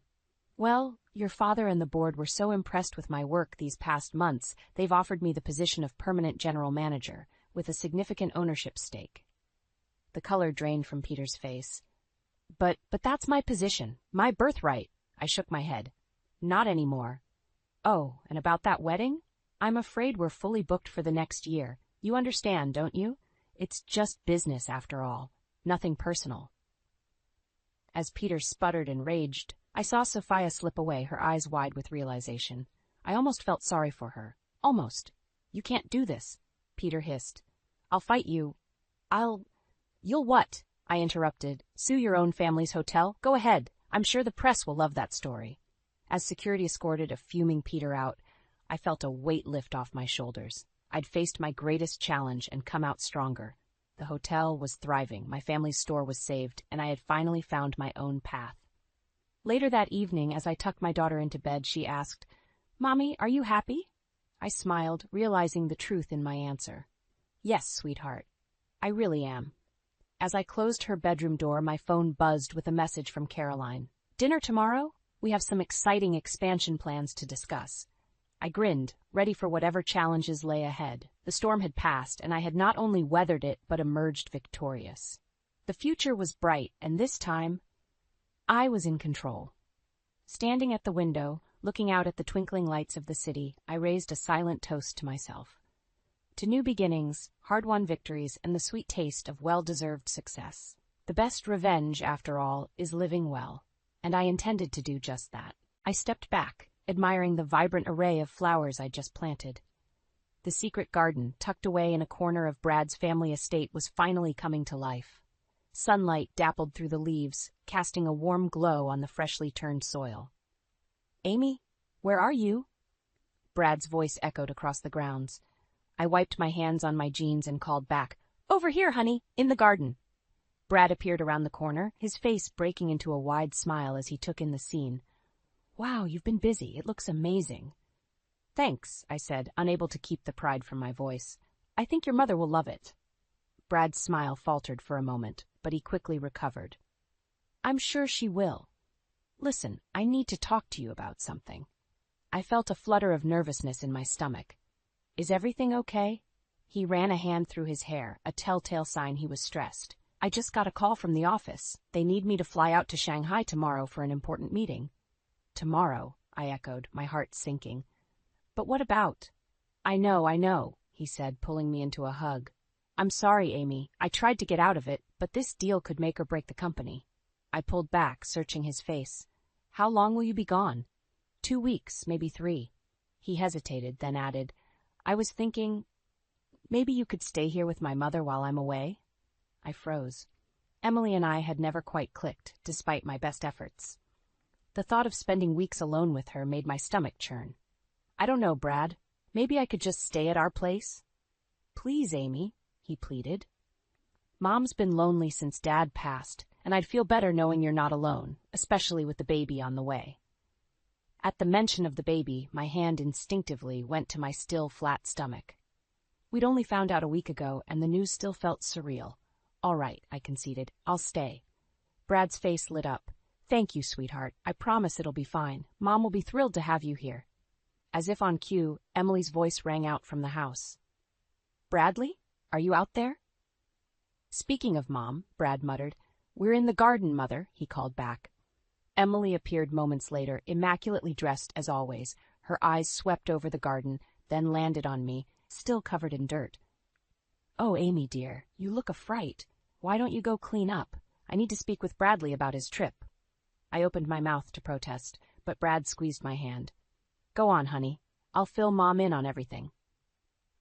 "Well, your father and the board were so impressed with my work these past months, they've offered me the position of permanent general manager, with a significant ownership stake." The color drained from Peter's face. But that's my position, my birthright." I shook my head. "Not anymore." "Oh, and about that wedding? I'm afraid we're fully booked for the next year. You understand, don't you? It's just business after all, nothing personal." As Peter sputtered and raged, I saw Sophia slip away, her eyes wide with realization. I almost felt sorry for her. Almost. "You can't do this," Peter hissed. "I'll fight you. You'll what?" I interrupted. "Sue your own family's hotel? Go ahead. I'm sure the press will love that story." As security escorted a fuming Peter out, I felt a weight lift off my shoulders. I'd faced my greatest challenge and come out stronger. The hotel was thriving, my family's store was saved, and I had finally found my own path. Later that evening, as I tucked my daughter into bed, she asked, "Mommy, are you happy?" I smiled, realizing the truth in my answer. "Yes, sweetheart, I really am." As I closed her bedroom door, my phone buzzed with a message from Caroline. "Dinner tomorrow? We have some exciting expansion plans to discuss." I grinned, ready for whatever challenges lay ahead. The storm had passed, and I had not only weathered it, but emerged victorious. The future was bright, and this time, I was in control. Standing at the window, looking out at the twinkling lights of the city, I raised a silent toast to myself. To new beginnings, hard-won victories, and the sweet taste of well-deserved success. The best revenge, after all, is living well, and I intended to do just that. I stepped back, admiring the vibrant array of flowers I'd just planted. The secret garden, tucked away in a corner of Brad's family estate, was finally coming to life. Sunlight dappled through the leaves, casting a warm glow on the freshly turned soil. "Amy, where are you?" Brad's voice echoed across the grounds. I wiped my hands on my jeans and called back, "Over here, honey, in the garden." Brad appeared around the corner, his face breaking into a wide smile as he took in the scene. "Wow, you've been busy. It looks amazing." "Thanks," I said, unable to keep the pride from my voice. "I think your mother will love it." Brad's smile faltered for a moment, but he quickly recovered. "I'm sure she will. Listen, I need to talk to you about something." I felt a flutter of nervousness in my stomach. "Is everything okay?" He ran a hand through his hair, a telltale sign he was stressed. "I just got a call from the office. They need me to fly out to Shanghai tomorrow for an important meeting." "Tomorrow," I echoed, my heart sinking. "But what about?" I know, he said, pulling me into a hug. "I'm sorry, Amy. I tried to get out of it, but this deal could make or break the company." I pulled back, searching his face. "How long will you be gone?" 2 weeks, maybe 3. He hesitated, then added, "I was thinking, maybe you could stay here with my mother while I'm away?" I froze. Emily and I had never quite clicked, despite my best efforts. The thought of spending weeks alone with her made my stomach churn. "I don't know, Brad. Maybe I could just stay at our place?" "Please, Amy," he pleaded. "Mom's been lonely since Dad passed, and I'd feel better knowing you're not alone, especially with the baby on the way." At the mention of the baby, my hand instinctively went to my still flat stomach. We'd only found out a week ago, and the news still felt surreal. "All right," I conceded. "I'll stay." Brad's face lit up. "Thank you, sweetheart. I promise it'll be fine. Mom will be thrilled to have you here." As if on cue, Emily's voice rang out from the house. "Bradley? Are you out there?" "Speaking of Mom," Brad muttered. "We're in the garden, Mother," he called back. Emily appeared moments later, immaculately dressed as always. Her eyes swept over the garden, then landed on me, still covered in dirt. "Oh, Amy, dear, you look a fright. Why don't you go clean up? I need to speak with Bradley about his trip." I opened my mouth to protest, but Brad squeezed my hand. "Go on, honey. I'll fill Mom in on everything."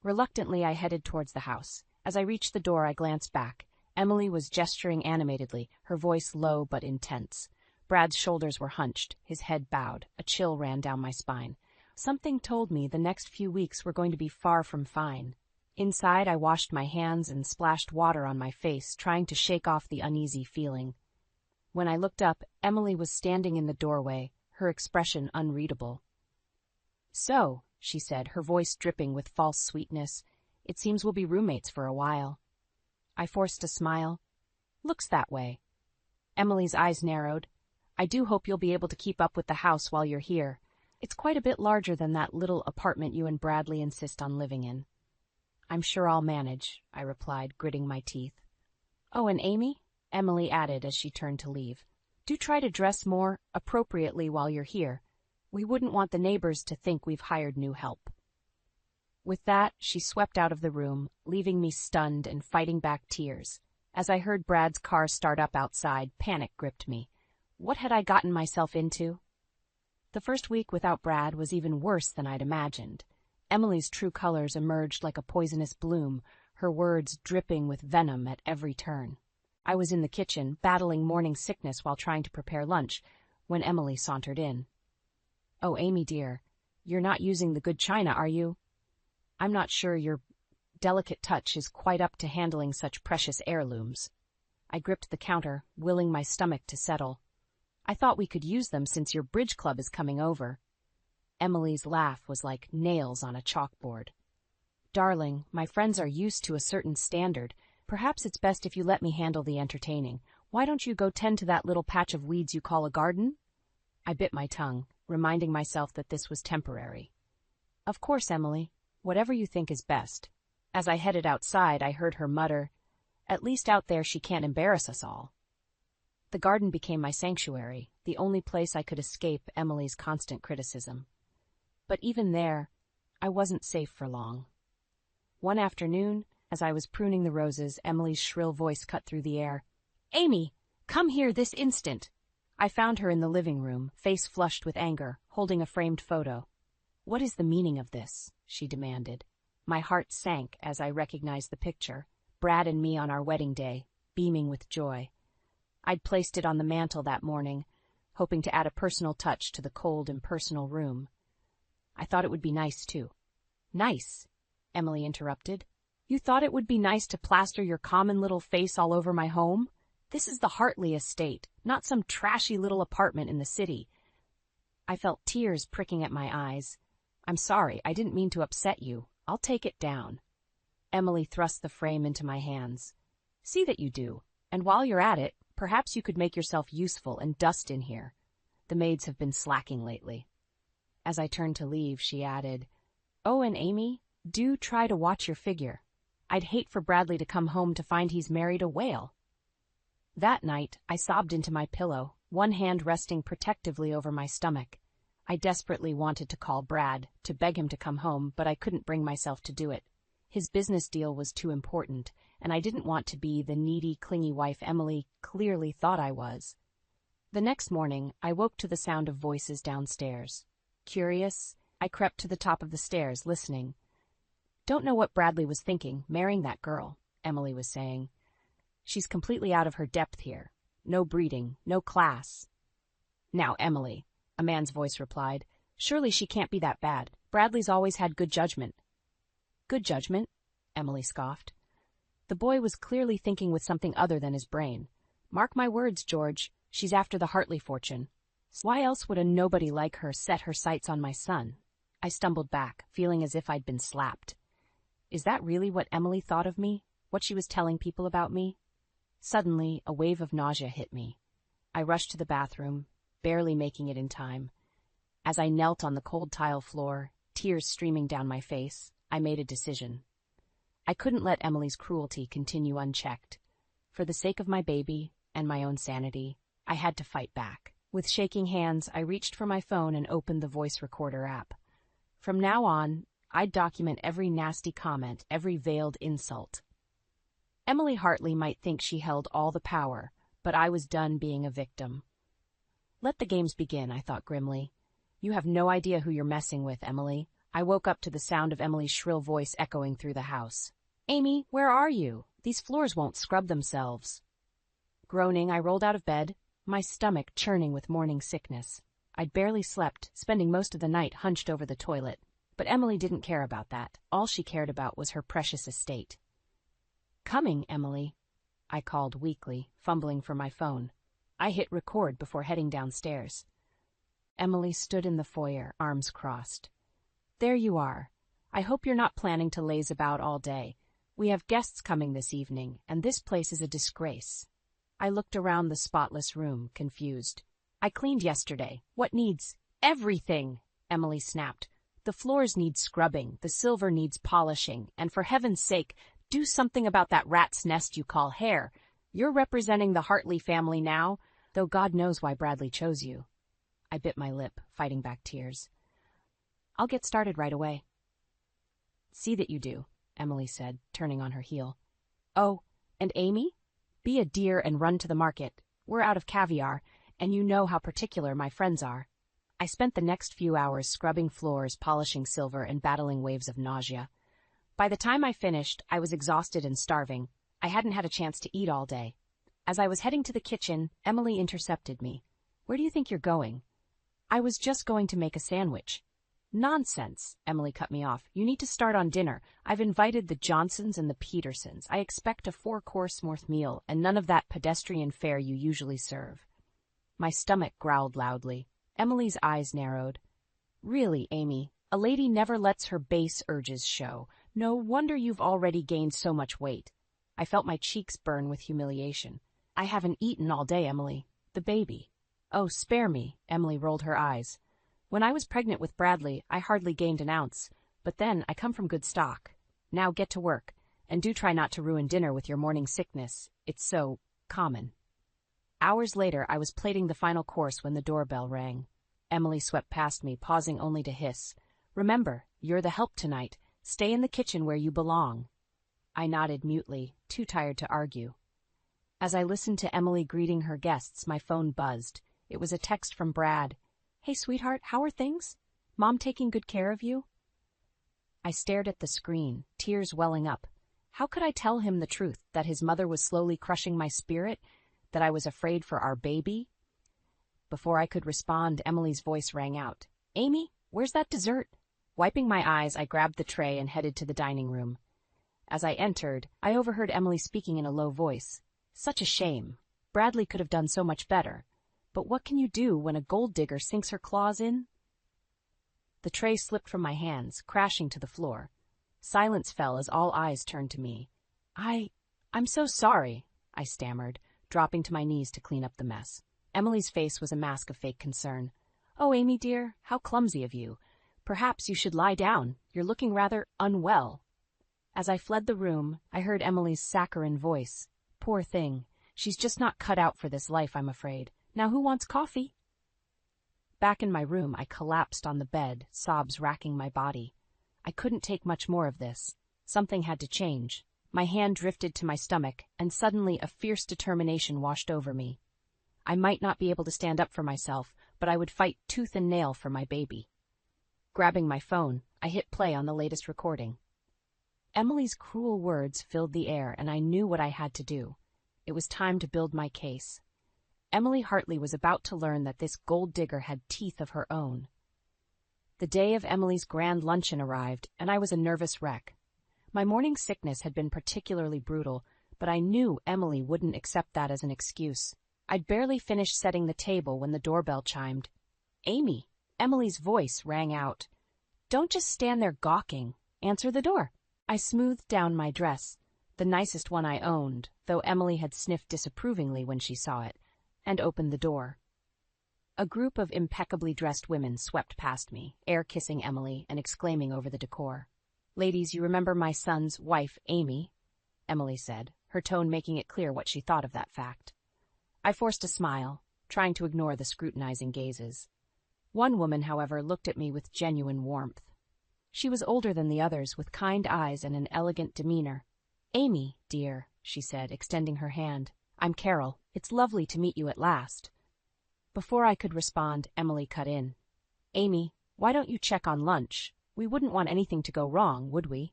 Reluctantly, I headed towards the house. As I reached the door, I glanced back. Emily was gesturing animatedly, her voice low but intense. Brad's shoulders were hunched, his head bowed. A chill ran down my spine. Something told me the next few weeks were going to be far from fine. Inside, I washed my hands and splashed water on my face, trying to shake off the uneasy feeling. When I looked up, Emily was standing in the doorway, her expression unreadable. "So," she said, her voice dripping with false sweetness, "it seems we'll be roommates for a while." I forced a smile. "Looks that way." Emily's eyes narrowed. "I do hope you'll be able to keep up with the house while you're here. It's quite a bit larger than that little apartment you and Bradley insist on living in." "I'm sure I'll manage," I replied, gritting my teeth. "Oh, and Amy," Emily added as she turned to leave, "do try to dress more appropriately while you're here. We wouldn't want the neighbors to think we've hired new help." With that, she swept out of the room, leaving me stunned and fighting back tears. As I heard Brad's car start up outside, panic gripped me. What had I gotten myself into? The first week without Brad was even worse than I'd imagined. Emily's true colors emerged like a poisonous bloom, her words dripping with venom at every turn. I was in the kitchen, battling morning sickness while trying to prepare lunch, when Emily sauntered in. "Oh, Amy dear, you're not using the good china, are you? I'm not sure your delicate touch is quite up to handling such precious heirlooms." I gripped the counter, willing my stomach to settle. "I thought we could use them since your bridge club is coming over." Emily's laugh was like nails on a chalkboard. "Darling, my friends are used to a certain standard. Perhaps it's best if you let me handle the entertaining. Why don't you go tend to that little patch of weeds you call a garden?" I bit my tongue, reminding myself that this was temporary. "Of course, Emily. Whatever you think is best." As I headed outside, I heard her mutter, "At least out there she can't embarrass us all." The garden became my sanctuary, the only place I could escape Emily's constant criticism. But even there, I wasn't safe for long. One afternoon, as I was pruning the roses, Emily's shrill voice cut through the air. "Amy, come here this instant!" I found her in the living room, face flushed with anger, holding a framed photo. "What is the meaning of this?" she demanded. My heart sank as I recognized the picture, Brad and me on our wedding day, beaming with joy. I'd placed it on the mantel that morning, hoping to add a personal touch to the cold, impersonal room. I thought it would be nice, too. "Nice?" Emily interrupted. "You thought it would be nice to plaster your common little face all over my home? This is the Hartley estate, not some trashy little apartment in the city." I felt tears pricking at my eyes. "I'm sorry, I didn't mean to upset you. I'll take it down." Emily thrust the frame into my hands. "See that you do, and while you're at it, perhaps you could make yourself useful and dust in here. The maids have been slacking lately." As I turned to leave, she added, "Oh, and Amy, do try to watch your figure. I'd hate for Bradley to come home to find he's married a whale." That night, I sobbed into my pillow, one hand resting protectively over my stomach. I desperately wanted to call Brad, to beg him to come home, but I couldn't bring myself to do it. His business deal was too important, and I didn't want to be the needy, clingy wife Emily clearly thought I was. The next morning, I woke to the sound of voices downstairs. Curious, I crept to the top of the stairs, listening. "Don't know what Bradley was thinking, marrying that girl," Emily was saying. "She's completely out of her depth here. No breeding, no class." "Now, Emily," a man's voice replied, "surely she can't be that bad. Bradley's always had good judgment." "Good judgment?" Emily scoffed. The boy was clearly thinking with something other than his brain. "Mark my words, George, she's after the Hartley fortune. Why else would a nobody like her set her sights on my son?" I stumbled back, feeling as if I'd been slapped. Is that really what Emily thought of me? What she was telling people about me? Suddenly, a wave of nausea hit me. I rushed to the bathroom, barely making it in time. As I knelt on the cold tile floor, tears streaming down my face, I made a decision. I couldn't let Emily's cruelty continue unchecked. For the sake of my baby and my own sanity, I had to fight back. With shaking hands, I reached for my phone and opened the voice recorder app. From now on, I'd document every nasty comment, every veiled insult. Emily Hartley might think she held all the power, but I was done being a victim. "Let the games begin," I thought grimly. "You have no idea who you're messing with, Emily." I woke up to the sound of Emily's shrill voice echoing through the house. "Amy, where are you? These floors won't scrub themselves." Groaning, I rolled out of bed, my stomach churning with morning sickness. I'd barely slept, spending most of the night hunched over the toilet. But Emily didn't care about that. All she cared about was her precious estate. "Coming, Emily," I called weakly, fumbling for my phone. I hit record before heading downstairs. Emily stood in the foyer, arms crossed. "There you are. I hope you're not planning to laze about all day. We have guests coming this evening, and this place is a disgrace." I looked around the spotless room, confused. "I cleaned yesterday. What needs?" "Everything," Emily snapped. "The floors need scrubbing, the silver needs polishing, and for heaven's sake, do something about that rat's nest you call hair. You're representing the Hartley family now, though God knows why Bradley chose you." I bit my lip, fighting back tears. "I'll get started right away." "See that you do," Emily said, turning on her heel. "Oh, and Amy? Be a dear and run to the market. We're out of caviar, and you know how particular my friends are." I spent the next few hours scrubbing floors, polishing silver, and battling waves of nausea. By the time I finished, I was exhausted and starving. I hadn't had a chance to eat all day. As I was heading to the kitchen, Emily intercepted me. "Where do you think you're going?" "I was just going to make a sandwich." "Nonsense," Emily cut me off. "You need to start on dinner. I've invited the Johnsons and the Petersons. I expect a 4-course meal, and none of that pedestrian fare you usually serve." My stomach growled loudly. Emily's eyes narrowed. "Really, Amy, a lady never lets her base urges show. No wonder you've already gained so much weight." I felt my cheeks burn with humiliation. "I haven't eaten all day, Emily. The baby." "Oh, spare me," Emily rolled her eyes. "When I was pregnant with Bradley, I hardly gained an ounce. But then I come from good stock. Now get to work, and do try not to ruin dinner with your morning sickness. It's so common." Hours later, I was plating the final course when the doorbell rang. Emily swept past me, pausing only to hiss, "Remember, you're the help tonight. Stay in the kitchen where you belong." I nodded mutely, too tired to argue. As I listened to Emily greeting her guests, my phone buzzed. It was a text from Brad. "Hey, sweetheart, how are things? Mom taking good care of you?" I stared at the screen, tears welling up. How could I tell him the truth, that his mother was slowly crushing my spirit, that I was afraid for our baby? Before I could respond, Emily's voice rang out. "Amy, where's that dessert?" Wiping my eyes, I grabbed the tray and headed to the dining room. As I entered, I overheard Emily speaking in a low voice. "Such a shame. Bradley could have done so much better. But what can you do when a gold digger sinks her claws in?" The tray slipped from my hands, crashing to the floor. Silence fell as all eyes turned to me. I'm so sorry," I stammered, dropping to my knees to clean up the mess. Emily's face was a mask of fake concern. "Oh, Amy dear, how clumsy of you. Perhaps you should lie down. You're looking rather unwell." As I fled the room, I heard Emily's saccharine voice. "Poor thing. She's just not cut out for this life, I'm afraid. Now who wants coffee?" Back in my room, I collapsed on the bed, sobs racking my body. I couldn't take much more of this. Something had to change. My hand drifted to my stomach, and suddenly a fierce determination washed over me. I might not be able to stand up for myself, but I would fight tooth and nail for my baby. Grabbing my phone, I hit play on the latest recording. Emily's cruel words filled the air, and I knew what I had to do. It was time to build my case. Emily Hartley was about to learn that this gold digger had teeth of her own. The day of Emily's grand luncheon arrived, and I was a nervous wreck. My morning sickness had been particularly brutal, but I knew Emily wouldn't accept that as an excuse. I'd barely finished setting the table when the doorbell chimed. "Amy," Emily's voice rang out. "Don't just stand there gawking. Answer the door." I smoothed down my dress, the nicest one I owned, though Emily had sniffed disapprovingly when she saw it, and opened the door. A group of impeccably dressed women swept past me, air-kissing Emily and exclaiming over the decor. "Ladies, you remember my son's wife, Amy," Emily said, her tone making it clear what she thought of that fact. I forced a smile, trying to ignore the scrutinizing gazes. One woman, however, looked at me with genuine warmth. She was older than the others, with kind eyes and an elegant demeanor. "Amy, dear," she said, extending her hand. "I'm Carol. It's lovely to meet you at last." Before I could respond, Emily cut in. "Amy, why don't you check on lunch? We wouldn't want anything to go wrong, would we?"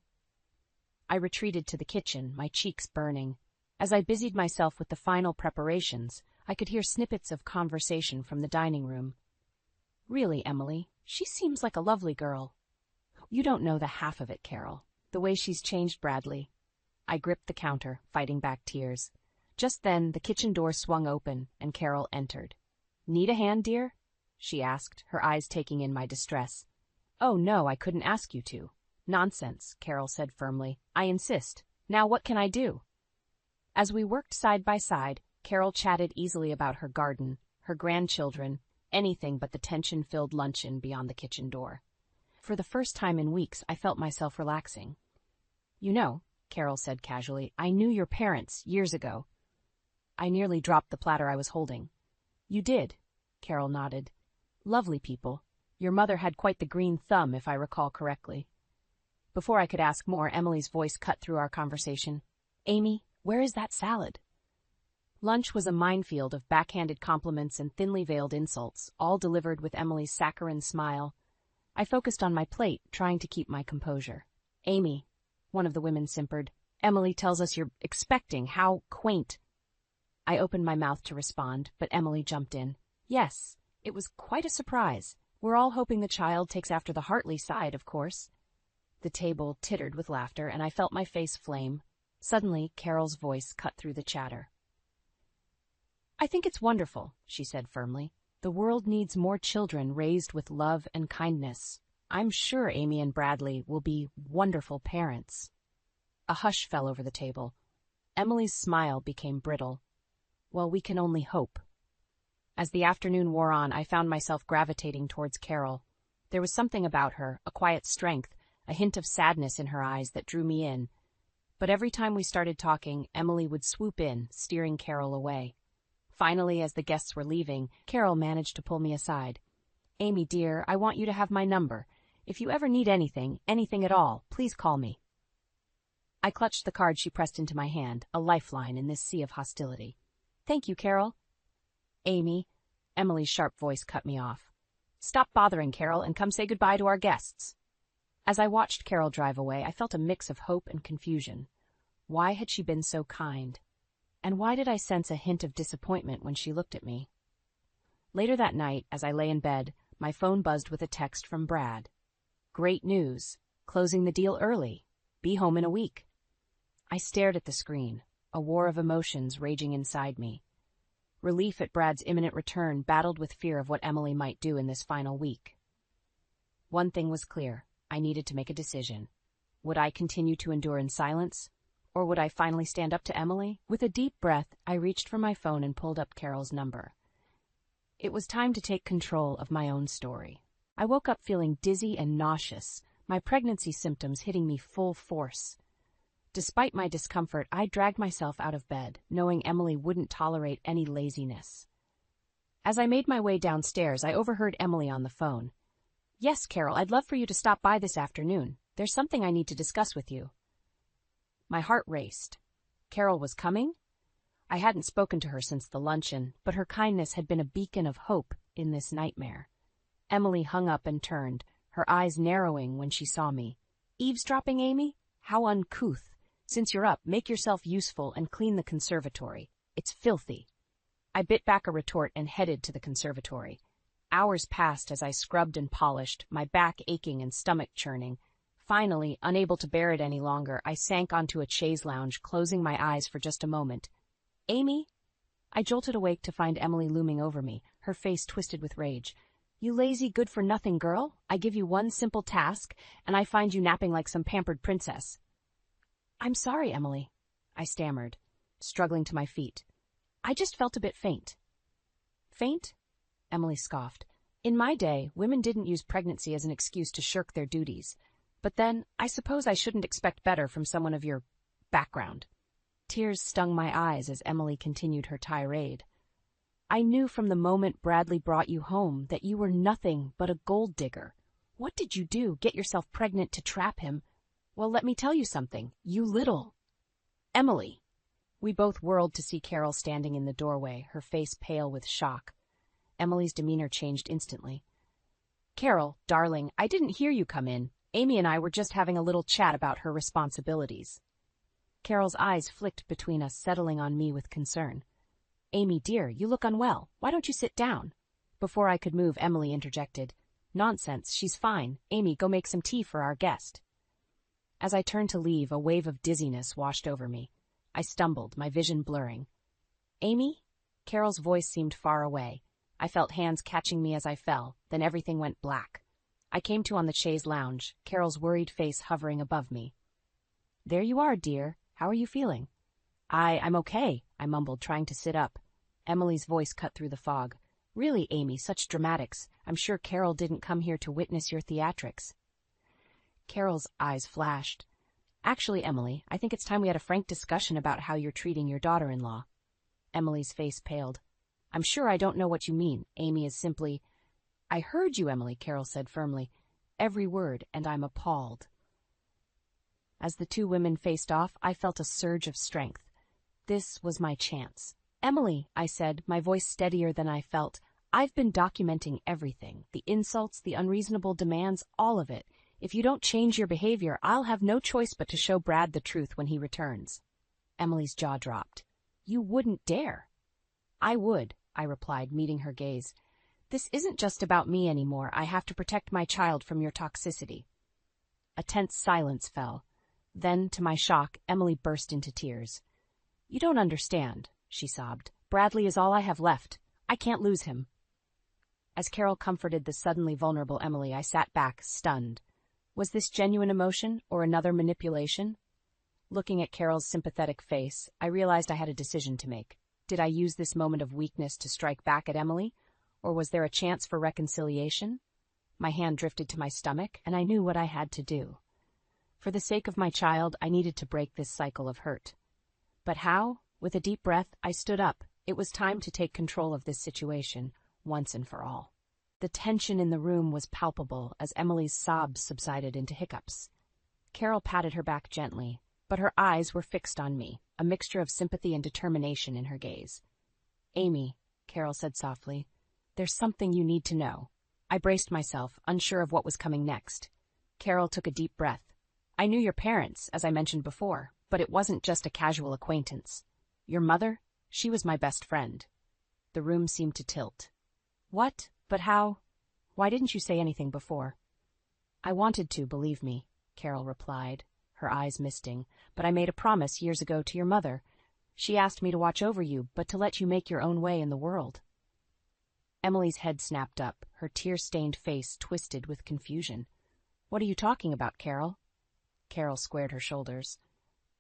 I retreated to the kitchen, my cheeks burning. As I busied myself with the final preparations, I could hear snippets of conversation from the dining room. "Really, Emily, she seems like a lovely girl." "You don't know the half of it, Carol. The way she's changed Bradley." I gripped the counter, fighting back tears. Just then, the kitchen door swung open, and Carol entered. "Need a hand, dear?" she asked, her eyes taking in my distress. "Oh, no, I couldn't ask you to." "Nonsense," Carol said firmly. "I insist. Now what can I do?" As we worked side by side, Carol chatted easily about her garden, her grandchildren, anything but the tension-filled luncheon beyond the kitchen door. For the first time in weeks, I felt myself relaxing. "You know," Carol said casually, "I knew your parents years ago." I nearly dropped the platter I was holding. "You did," Carol nodded. "Lovely people. Your mother had quite the green thumb, if I recall correctly." Before I could ask more, Emily's voice cut through our conversation. "Amy, where is that salad?" Lunch was a minefield of backhanded compliments and thinly veiled insults, all delivered with Emily's saccharine smile. I focused on my plate, trying to keep my composure. "Amy," one of the women simpered, "Emily tells us you're expecting. How quaint." I opened my mouth to respond, but Emily jumped in. "Yes, it was quite a surprise. We're all hoping the child takes after the Hartley side, of course." The table tittered with laughter, and I felt my face flame. Suddenly, Carol's voice cut through the chatter. "I think it's wonderful," she said firmly. "The world needs more children raised with love and kindness. I'm sure Amy and Bradley will be wonderful parents." A hush fell over the table. Emily's smile became brittle. "Well, we can only hope." As the afternoon wore on, I found myself gravitating towards Carol. There was something about her, a quiet strength, a hint of sadness in her eyes that drew me in. But every time we started talking, Emily would swoop in, steering Carol away. Finally, as the guests were leaving, Carol managed to pull me aside. "Amy, dear, I want you to have my number. If you ever need anything, anything at all, please call me. I clutched the card she pressed into my hand, a lifeline in this sea of hostility. Thank you, Carol. Amy, Emily's sharp voice cut me off. Stop bothering, Carol, and come say goodbye to our guests. As I watched Carol drive away, I felt a mix of hope and confusion. Why had she been so kind? And why did I sense a hint of disappointment when she looked at me? Later that night, as I lay in bed, my phone buzzed with a text from Brad. Great news. Closing the deal early. Be home in a week. I stared at the screen, a war of emotions raging inside me. Relief at Brad's imminent return battled with fear of what Emily might do in this final week. One thing was clear. I needed to make a decision. Would I continue to endure in silence? Or would I finally stand up to Emily? With a deep breath, I reached for my phone and pulled up Carol's number. It was time to take control of my own story. I woke up feeling dizzy and nauseous, my pregnancy symptoms hitting me full force. Despite my discomfort, I dragged myself out of bed, knowing Emily wouldn't tolerate any laziness. As I made my way downstairs, I overheard Emily on the phone. Yes, Carol, I'd love for you to stop by this afternoon. There's something I need to discuss with you. My heart raced. Carol was coming? I hadn't spoken to her since the luncheon, but her kindness had been a beacon of hope in this nightmare. Emily hung up and turned, her eyes narrowing when she saw me. Eavesdropping, Amy? How uncouth. Since you're up, make yourself useful and clean the conservatory. It's filthy. I bit back a retort and headed to the conservatory. Hours passed as I scrubbed and polished, my back aching and stomach churning. Finally, unable to bear it any longer, I sank onto a chaise lounge, closing my eyes for just a moment. Amy? I jolted awake to find Emily looming over me, her face twisted with rage. You lazy, good-for-nothing girl. I give you one simple task, and I find you napping like some pampered princess. I'm sorry, Emily, I stammered, struggling to my feet. I just felt a bit faint. Faint? Emily scoffed. In my day, women didn't use pregnancy as an excuse to shirk their duties. But then, I suppose I shouldn't expect better from someone of your background. Tears stung my eyes as Emily continued her tirade. I knew from the moment Bradley brought you home that you were nothing but a gold digger. What did you do? Get yourself pregnant to trap him? Well, let me tell you something. You little. Emily. We both whirled to see Carol standing in the doorway, her face pale with shock. Emily's demeanor changed instantly. Carol, darling, I didn't hear you come in. Amy and I were just having a little chat about her responsibilities. Carol's eyes flicked between us, settling on me with concern. Amy, dear, you look unwell. Why don't you sit down? Before I could move, Emily interjected. Nonsense, she's fine. Amy, go make some tea for our guest. As I turned to leave, a wave of dizziness washed over me. I stumbled, my vision blurring. Amy? Carol's voice seemed far away. I felt hands catching me as I fell, then everything went black. I came to on the chaise lounge, Carol's worried face hovering above me. There you are, dear. How are you feeling? I'm okay, I mumbled, trying to sit up. Emily's voice cut through the fog. Really, Amy, such dramatics. I'm sure Carol didn't come here to witness your theatrics. Carol's eyes flashed. Actually, Emily, I think it's time we had a frank discussion about how you're treating your daughter-in-law. Emily's face paled. I'm sure I don't know what you mean. Amy is simply... I heard you, Emily, Carol said firmly. Every word, and I'm appalled. As the two women faced off, I felt a surge of strength. This was my chance. Emily, I said, my voice steadier than I felt, I've been documenting everything. The insults, the unreasonable demands, all of it. If you don't change your behavior, I'll have no choice but to show Brad the truth when he returns. Emily's jaw dropped. You wouldn't dare. I would, I replied, meeting her gaze. This isn't just about me anymore. I have to protect my child from your toxicity. A tense silence fell. Then, to my shock, Emily burst into tears. You don't understand, she sobbed. Bradley is all I have left. I can't lose him. As Carol comforted the suddenly vulnerable Emily, I sat back, stunned. Was this genuine emotion or another manipulation? Looking at Carol's sympathetic face, I realized I had a decision to make. Did I use this moment of weakness to strike back at Emily? Or was there a chance for reconciliation? My hand drifted to my stomach, and I knew what I had to do. For the sake of my child, I needed to break this cycle of hurt. But how? With a deep breath, I stood up. It was time to take control of this situation, once and for all. The tension in the room was palpable as Emily's sobs subsided into hiccups. Carol patted her back gently, but her eyes were fixed on me, a mixture of sympathy and determination in her gaze. "Amy," Carol said softly, "there's something you need to know." I braced myself, unsure of what was coming next. Carol took a deep breath. "I knew your parents, as I mentioned before, but it wasn't just a casual acquaintance. Your mother? She was my best friend." The room seemed to tilt. "What? But how? Why didn't you say anything before?" "I wanted to, believe me," Carol replied, her eyes misting, "but I made a promise years ago to your mother. She asked me to watch over you, but to let you make your own way in the world." Emily's head snapped up, her tear-stained face twisted with confusion. "What are you talking about, Carol?" Carol squared her shoulders.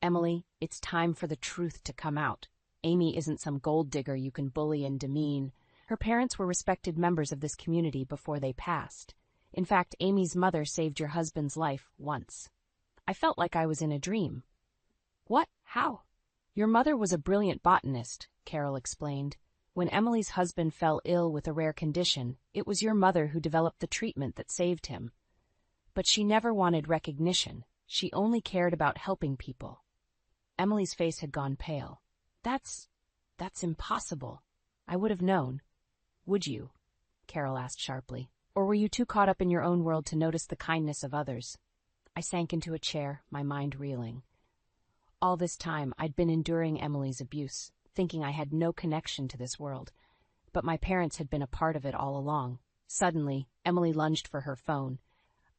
"Emily, it's time for the truth to come out. Amy isn't some gold digger you can bully and demean. Her parents were respected members of this community before they passed. In fact, Amy's mother saved your husband's life once. I felt like I was in a dream." "What? How?" "Your mother was a brilliant botanist," Carol explained. "When Emily's husband fell ill with a rare condition, it was your mother who developed the treatment that saved him. But she never wanted recognition. She only cared about helping people." Emily's face had gone pale. That's impossible. I would have known." "Would you?" Carol asked sharply. "Or were you too caught up in your own world to notice the kindness of others?" I sank into a chair, my mind reeling. All this time, I'd been enduring Emily's abuse, thinking I had no connection to this world. But my parents had been a part of it all along. Suddenly, Emily lunged for her phone.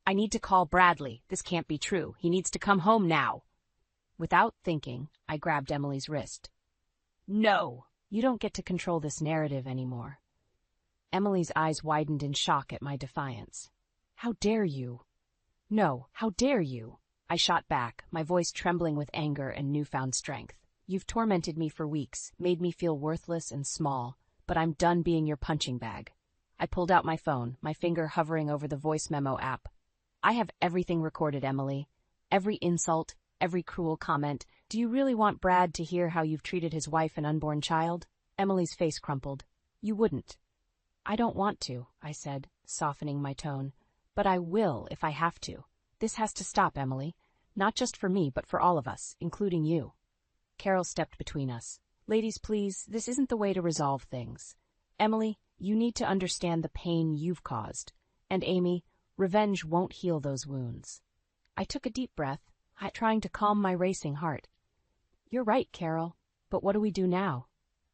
"I need to call Bradley. This can't be true. He needs to come home now." Without thinking, I grabbed Emily's wrist. "No! You don't get to control this narrative anymore." Emily's eyes widened in shock at my defiance. "How dare you?" "No, how dare you?" I shot back, my voice trembling with anger and newfound strength. "You've tormented me for weeks, made me feel worthless and small, but I'm done being your punching bag." I pulled out my phone, my finger hovering over the voice memo app. "I have everything recorded, Emily. Every insult, every cruel comment. Do you really want Brad to hear how you've treated his wife and unborn child?" Emily's face crumpled. "You wouldn't." "I don't want to," I said, softening my tone. "But I will if I have to. This has to stop, Emily. Not just for me, but for all of us, including you." Carol stepped between us. "Ladies, please, this isn't the way to resolve things. Emily, you need to understand the pain you've caused. And Amy, revenge won't heal those wounds." I took a deep breath, trying to calm my racing heart. "You're right, Carol. But what do we do now?"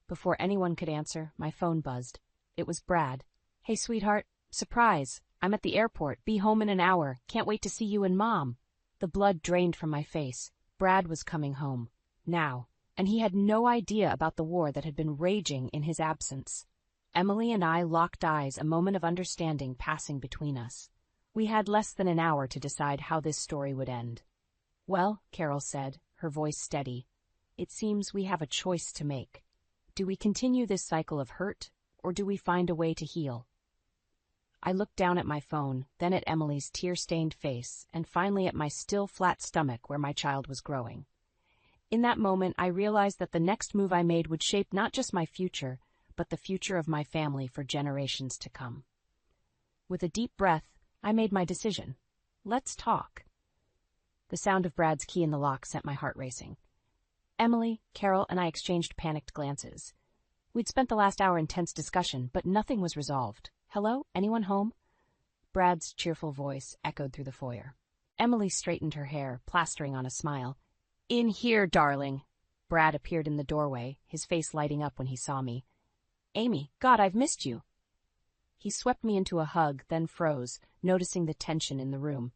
Before anyone could answer, my phone buzzed. It was Brad. "Hey, sweetheart. Surprise. I'm at the airport. Be home in an hour. Can't wait to see you and Mom." The blood drained from my face. Brad was coming home. Now. And he had no idea about the war that had been raging in his absence. Emily and I locked eyes, a moment of understanding passing between us. We had less than an hour to decide how this story would end. "Well," Carol said, her voice steady, "it seems we have a choice to make. Do we continue this cycle of hurt, or do we find a way to heal?" I looked down at my phone, then at Emily's tear-stained face, and finally at my still flat stomach where my child was growing. In that moment, I realized that the next move I made would shape not just my future, but the future of my family for generations to come. With a deep breath, I made my decision. Let's talk. The sound of Brad's key in the lock sent my heart racing. Emily, Carol, and I exchanged panicked glances. We'd spent the last hour in tense discussion, but nothing was resolved. "Hello? Anyone home?" Brad's cheerful voice echoed through the foyer. Emily straightened her hair, plastering on a smile. "In here, darling." Brad appeared in the doorway, his face lighting up when he saw me. "Amy, God, I've missed you." He swept me into a hug, then froze, noticing the tension in the room.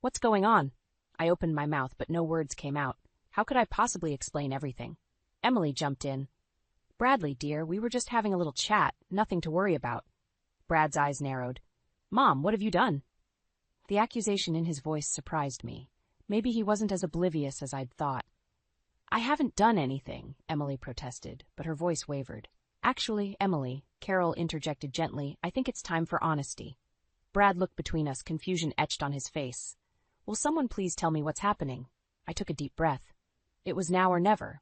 "What's going on?" I opened my mouth, but no words came out. How could I possibly explain everything? Emily jumped in. "Bradley, dear, we were just having a little chat, nothing to worry about." Brad's eyes narrowed. "Mom, what have you done?" The accusation in his voice surprised me. Maybe he wasn't as oblivious as I'd thought. "I haven't done anything," Emily protested, but her voice wavered. "Actually, Emily," Carol interjected gently, "I think it's time for honesty." Brad looked between us, confusion etched on his face. "Will someone please tell me what's happening?" I took a deep breath. It was now or never.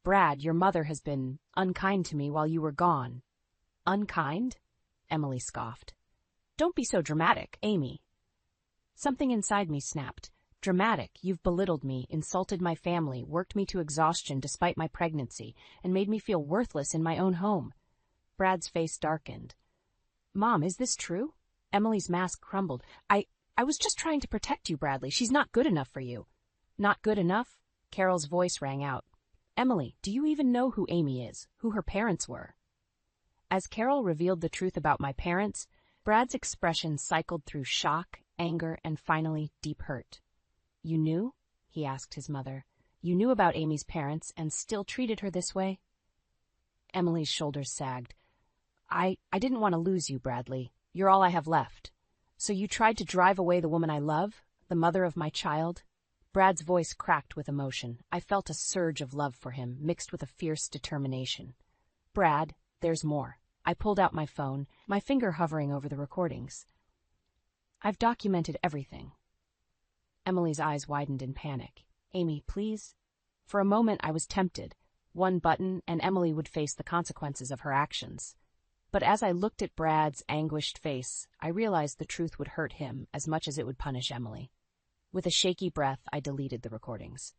"Brad, your mother has been unkind to me while you were gone." "Unkind?" Emily scoffed. Don't be so dramatic, Amy. Something inside me snapped. Dramatic, you've belittled me, insulted my family, worked me to exhaustion despite my pregnancy, and made me feel worthless in my own home. Brad's face darkened. Mom, is this true? Emily's mask crumbled. I was just trying to protect you, Bradley. She's not good enough for you. Not good enough? Carol's voice rang out. Emily, do you even know who Amy is, who her parents were? As Carol revealed the truth about my parents, Brad's expression cycled through shock, anger, and finally deep hurt. You knew? He asked his mother. You knew about Amy's parents and still treated her this way? Emily's shoulders sagged. I didn't want to lose you, Bradley. You're all I have left. So you tried to drive away the woman I love, the mother of my child? Brad's voice cracked with emotion. I felt a surge of love for him, mixed with a fierce determination. Brad, there's more. I pulled out my phone, my finger hovering over the recordings. I've documented everything. Emily's eyes widened in panic. Amy, please? For a moment I was tempted. One button, and Emily would face the consequences of her actions. But as I looked at Brad's anguished face, I realized the truth would hurt him as much as it would punish Emily. With a shaky breath, I deleted the recordings.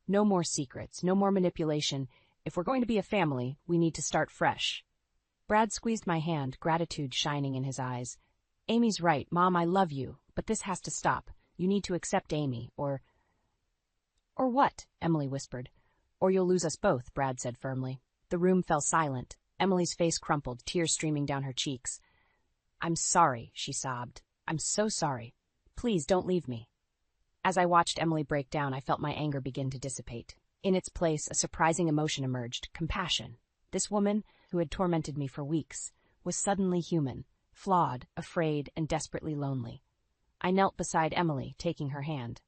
No more secrets, no more manipulation. If we're going to be a family, we need to start fresh. Brad squeezed my hand, gratitude shining in his eyes. Amy's right, Mom, I love you, but this has to stop. You need to accept Amy, or what? Emily whispered. Or you'll lose us both, Brad said firmly. The room fell silent. Emily's face crumpled, tears streaming down her cheeks. I'm sorry, she sobbed. I'm so sorry. Please don't leave me. As I watched Emily break down, I felt my anger begin to dissipate. In its place, a surprising emotion emerged, compassion. This woman, who had tormented me for weeks, was suddenly human, flawed, afraid, and desperately lonely. I knelt beside Emily, taking her hand.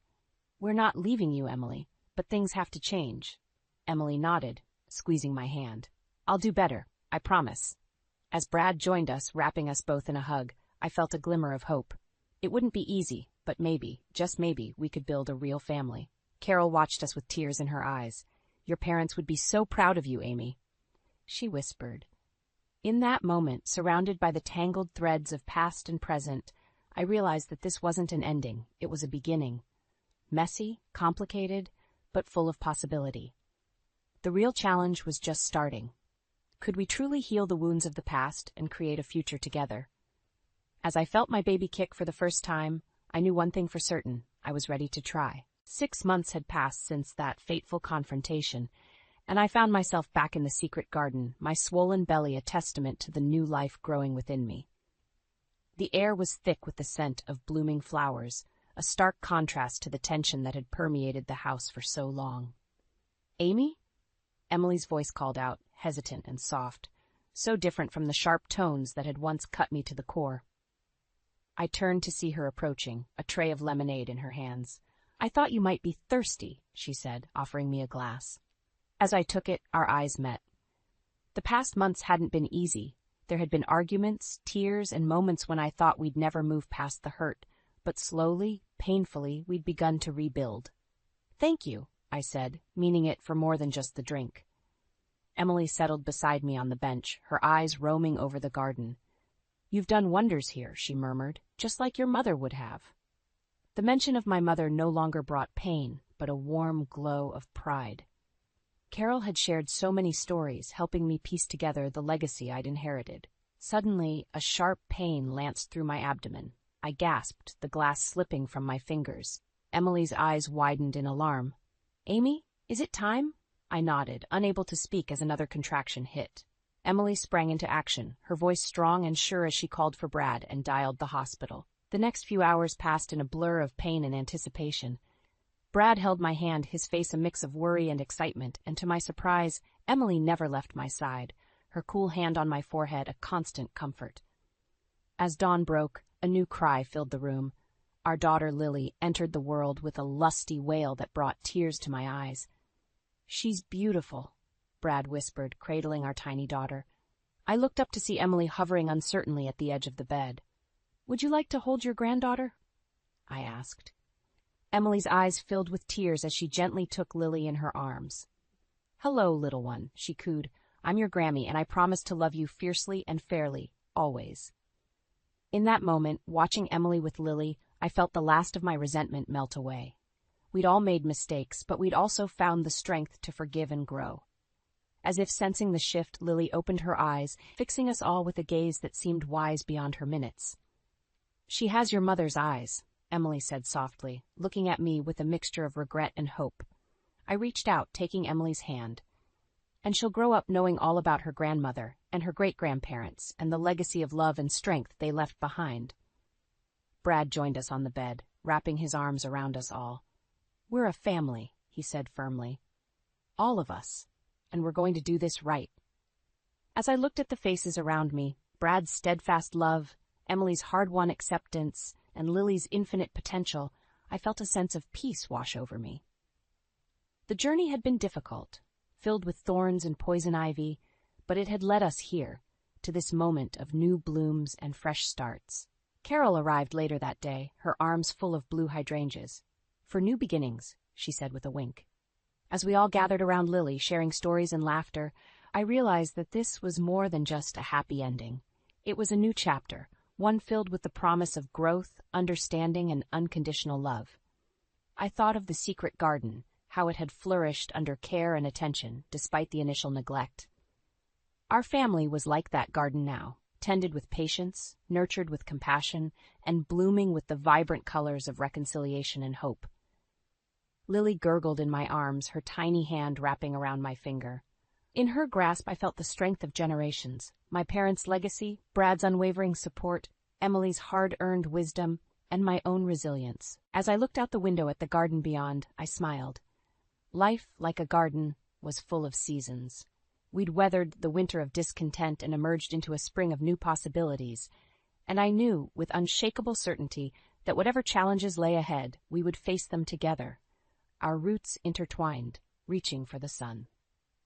We're not leaving you, Emily, but things have to change. Emily nodded, squeezing my hand. I'll do better, I promise. As Brad joined us, wrapping us both in a hug, I felt a glimmer of hope. It wouldn't be easy, but maybe, just maybe, we could build a real family. Carol watched us with tears in her eyes. Your parents would be so proud of you, Amy. She whispered. In that moment, surrounded by the tangled threads of past and present, I realized that this wasn't an ending, it was a beginning. Messy, complicated, but full of possibility. The real challenge was just starting. Could we truly heal the wounds of the past and create a future together? As I felt my baby kick for the first time, I knew one thing for certain. I was ready to try. 6 months had passed since that fateful confrontation, and I found myself back in the secret garden, my swollen belly a testament to the new life growing within me. The air was thick with the scent of blooming flowers, a stark contrast to the tension that had permeated the house for so long. Amy? Emily's voice called out, hesitant and soft, so different from the sharp tones that had once cut me to the core. I turned to see her approaching, a tray of lemonade in her hands. I thought you might be thirsty, she said, offering me a glass. As I took it, our eyes met. The past months hadn't been easy. There had been arguments, tears, and moments when I thought we'd never move past the hurt, but slowly, painfully, we'd begun to rebuild. Thank you, I said, meaning it for more than just the drink. Emily settled beside me on the bench, her eyes roaming over the garden. You've done wonders here, she murmured, just like your mother would have. The mention of my mother no longer brought pain, but a warm glow of pride. Carol had shared so many stories, helping me piece together the legacy I'd inherited. Suddenly, a sharp pain lanced through my abdomen. I gasped, the glass slipping from my fingers. Emily's eyes widened in alarm. Amy, is it time? I nodded, unable to speak as another contraction hit. Emily sprang into action, her voice strong and sure as she called for Brad and dialed the hospital. The next few hours passed in a blur of pain and anticipation. Brad held my hand, his face a mix of worry and excitement, and to my surprise, Emily never left my side, her cool hand on my forehead a constant comfort. As dawn broke, a new cry filled the room. Our daughter Lily entered the world with a lusty wail that brought tears to my eyes. She's beautiful, Brad whispered, cradling our tiny daughter. I looked up to see Emily hovering uncertainly at the edge of the bed. Would you like to hold your granddaughter? I asked. Emily's eyes filled with tears as she gently took Lily in her arms. Hello, little one, she cooed. I'm your Grammy, and I promise to love you fiercely and fairly, always. In that moment, watching Emily with Lily, I felt the last of my resentment melt away. We'd all made mistakes, but we'd also found the strength to forgive and grow. As if sensing the shift, Lily opened her eyes, fixing us all with a gaze that seemed wise beyond her minutes. "She has your mother's eyes," Emily said softly, looking at me with a mixture of regret and hope. I reached out, taking Emily's hand. "And she'll grow up knowing all about her grandmother and her great-grandparents and the legacy of love and strength they left behind." Brad joined us on the bed, wrapping his arms around us all. "We're a family," he said firmly. "All of us. And we're going to do this right." As I looked at the faces around me, Brad's steadfast love, Emily's hard-won acceptance, and Lily's infinite potential, I felt a sense of peace wash over me. The journey had been difficult, filled with thorns and poison ivy, but it had led us here, to this moment of new blooms and fresh starts. Carol arrived later that day, her arms full of blue hydrangeas. "For new beginnings," she said with a wink. As we all gathered around Lily, sharing stories and laughter, I realized that this was more than just a happy ending. It was a new chapter, one filled with the promise of growth, understanding, and unconditional love. I thought of the secret garden, how it had flourished under care and attention, despite the initial neglect. Our family was like that garden now, tended with patience, nurtured with compassion, and blooming with the vibrant colors of reconciliation and hope. Lily gurgled in my arms, her tiny hand wrapping around my finger. In her grasp I felt the strength of generations, my parents' legacy, Brad's unwavering support, Emily's hard-earned wisdom, and my own resilience. As I looked out the window at the garden beyond, I smiled. Life, like a garden, was full of seasons. We'd weathered the winter of discontent and emerged into a spring of new possibilities, and I knew, with unshakable certainty, that whatever challenges lay ahead, we would face them together, our roots intertwined, reaching for the sun.